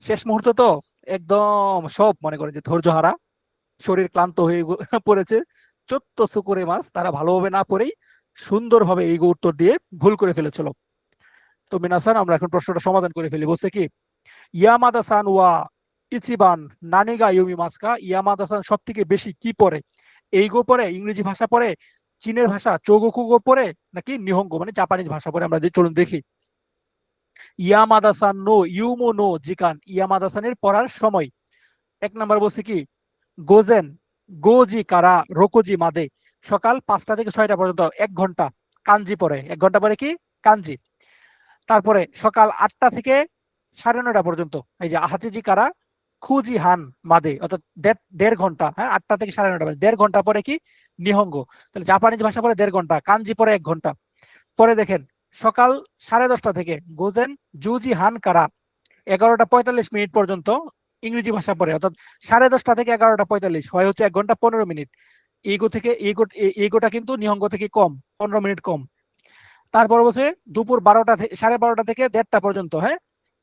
শেষ মুহূর্ত তো একদম সব মনে করে যে ধৈর্য হারা, শরীর ক্লান্ত হয়ে পড়েছে, চোদ্দ করে মাছ তারা ভালোভাবে না পড়েই সুন্দরভাবে এই উত্তর দিয়ে ভুল করে ফেলেছিল। তো মিনাসান, আমরা এখন প্রশ্নটা সমাধান করে ফেলি। বলছে কি ইয়ামাদা সান ওয়া ইচিবান নানিগা ইউমি মাস্কা, ইয়ামাদা সান সব থেকে বেশি কি পড়ে? এইগো পড়ে, ইংরেজি ভাষা পড়ে, চীনের ভাষা চৌগোকুগো পড়ে, নাকি নিহঙ্গো মানে জাপানিজ ভাষা পড়ে? আমরা চলুন দেখি। ইয়ামাদা সান নো ইউমো নো জিকান, ইয়ামাদা সানের পড়ার সময়। 1 নাম্বার বলছে কি গোজেন গোজি কারা রোকোজি মাদে, সকাল 5টা থেকে 6টা পর্যন্ত 1 ঘন্টা কাঞ্জি পড়ে। 1 ঘন্টা পরে কি কাঞ্জি। তারপরে সকাল 8টা থেকে 9:30 পর্যন্ত এই যে হাচিজি কারা খুজি হান মাদে, অর্থাৎ 1.5 ঘন্টা। হ্যাঁ, 8টা থেকে 9:30, 1.5 ঘন্টা পরে কি নিহঙ্গো। তাহলে জাপানিজ ভাষা পরে 1.5 ঘন্টা, কাঞ্জি পরে 1 ঘন্টা। পরে দেখেন সকাল 10:30 থেকে গোজেন জুজি হান কারা 11টা 45 মিনিট পর্যন্ত ইংরেজি ভাষা পড়ে, অর্থাৎ 10:30 থেকে 11টা 45 হয় হচ্ছে 1 ঘন্টা 15 মিনিট। ইগো থেকে ইগোটা কিন্তু নিহঙ্গ থেকে কম, 15 মিনিট কম। তারপর বলছে দুপুর 12টা থেকে 12:30 থেকে 1:30 পর্যন্ত। হ্যাঁ,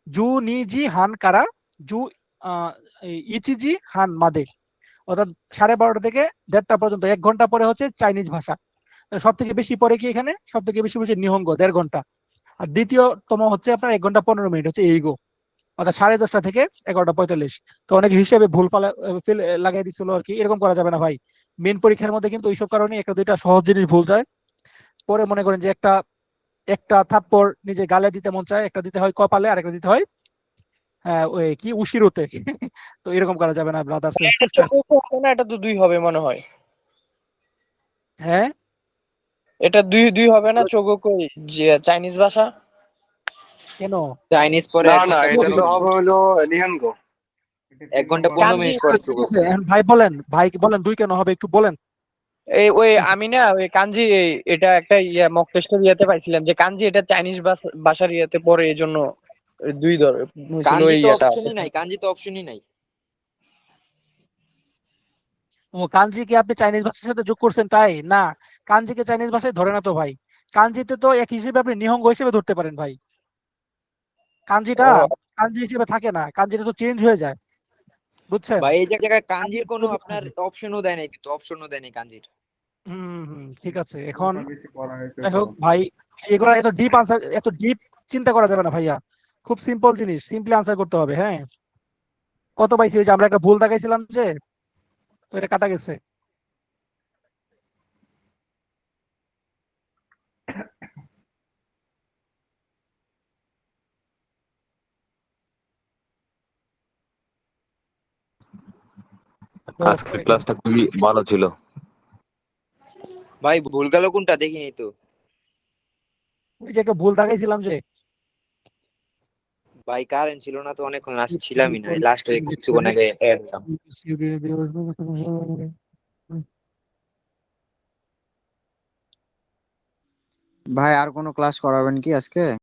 জু নিজি হান কারা জু ইচিজি হান মাদে, অর্থাৎ 12:30 থেকে 1:30 পর্যন্ত 1 ঘন্টা পরে হচ্ছে চাইনিজ ভাষা। সব থেকে বেশি পরে কি এখানে? সব থেকে বেশি হচ্ছে নিহঙ্গ, 1.5 ঘন্টা। আর দ্বিতীয়তম হচ্ছে আপনার 1 ঘন্টা 15 মিনিট হচ্ছে এইগো, অর্থাৎ 10:30 থেকে 11টা 45। তো অনেক হিসেবে ভুল লাগাই দিছিল আর কি। এরকম করা যাবে না ভাই। মেন পরীক্ষার মধ্যে কিন্তু ওইসব কারণে একটা দুইটা সহজ জিনিস ভুল যায়, পরে মনে করেন যে একটা একটা থাপ্পড় নিজে গালে দিতে মন চায়, একটা দিতে হয় কপালে, আর একটা দিতে হয় ওই কি উশিরোতে। তো এরকম করা যাবে না ব্রাদার্স এন্ড সিস্টার। এটা তো 2 হবে মনে হয়। হ্যাঁ, এটা 2 হবে না? চোগোকো যে চাইনিজ ভাষা। কেন? চাইনিজ পরে না 1 না, ঘন্টা এটা 15 তো মিনিট, হবে হলো নিহাঙ্গ। 1 ঘন্টা 15 মিনিট পরে ঠিক আছে, এখন ভাই বলেন, ভাই বলেন 2 কেন হবে একটু বলেন। ওই আমি না ওই কাঞ্জি এটা একটা মক টেস্টের ইয়েতে পাইছিলাম যে কাঞ্জি এটা চাইনিজ ভাষার ইয়েতে পড়ে, এই জন্য 2 ধরে হয়েছিল কাঞ্জি এই তো ইয়েটা। অপশনই নাই, কাঞ্জি তো অপশনই নাই। ও কাঞ্জি কি আপনি চাইনিজ ভাষার সাথে যোগ করছেন তাই? না, কাঞ্জিকে চাইনিজ ভাষায় ধরে না তো ভাই। কাঞ্জিতে তো এক হিসেবে আপনি নিহঙ্গ হিসেবে ধরতে পারেন ভাই। কাঞ্জিটা ও কাঞ্জি হিসেবে থাকে না, কাঞ্জিটা তো চেঞ্জ হয়ে যায়, বুঝছেন? ভাই, এই জায়গায় কাঞ্জি কাঞ্জির কোনো পুরোপুরি আপনার কাঞ্জি। অপশনও দেয় নাই, কিন্তু অপশনও দেয় নাই কাঞ্জির। ঠিক আছে। এখন ওটা বেশি পড়া হয়েছে যাই তো। হোক ভাই, এগুলো এত ডিপ আনসার, এত ডিপ চিন্তা করা যাবে না ভাইয়া। খুব সিম্পল জিনিস, সিম্পলি আনসার করতে হবে। হ্যাঁ, কত পাইছি? ওই যে আমরা একটা ভুল দেখাইছিলাম যে, তো এটা কাটা গেছে। আজকের ক্লাসটা খুবই ভালো ছিল। ভাই ভুল গেল কোনটা দেখিনি তো। ওই যে একটা ভুল দেখাইছিলাম যে, ভাই কারেন্ট ছিল না তো অনেকক্ষণ, লাস্ট ছিলামই না, লাস্টে কিছুক্ষণ আগে এড হলাম। ভাই আর কোনো ক্লাস করাবেন কি আজকে?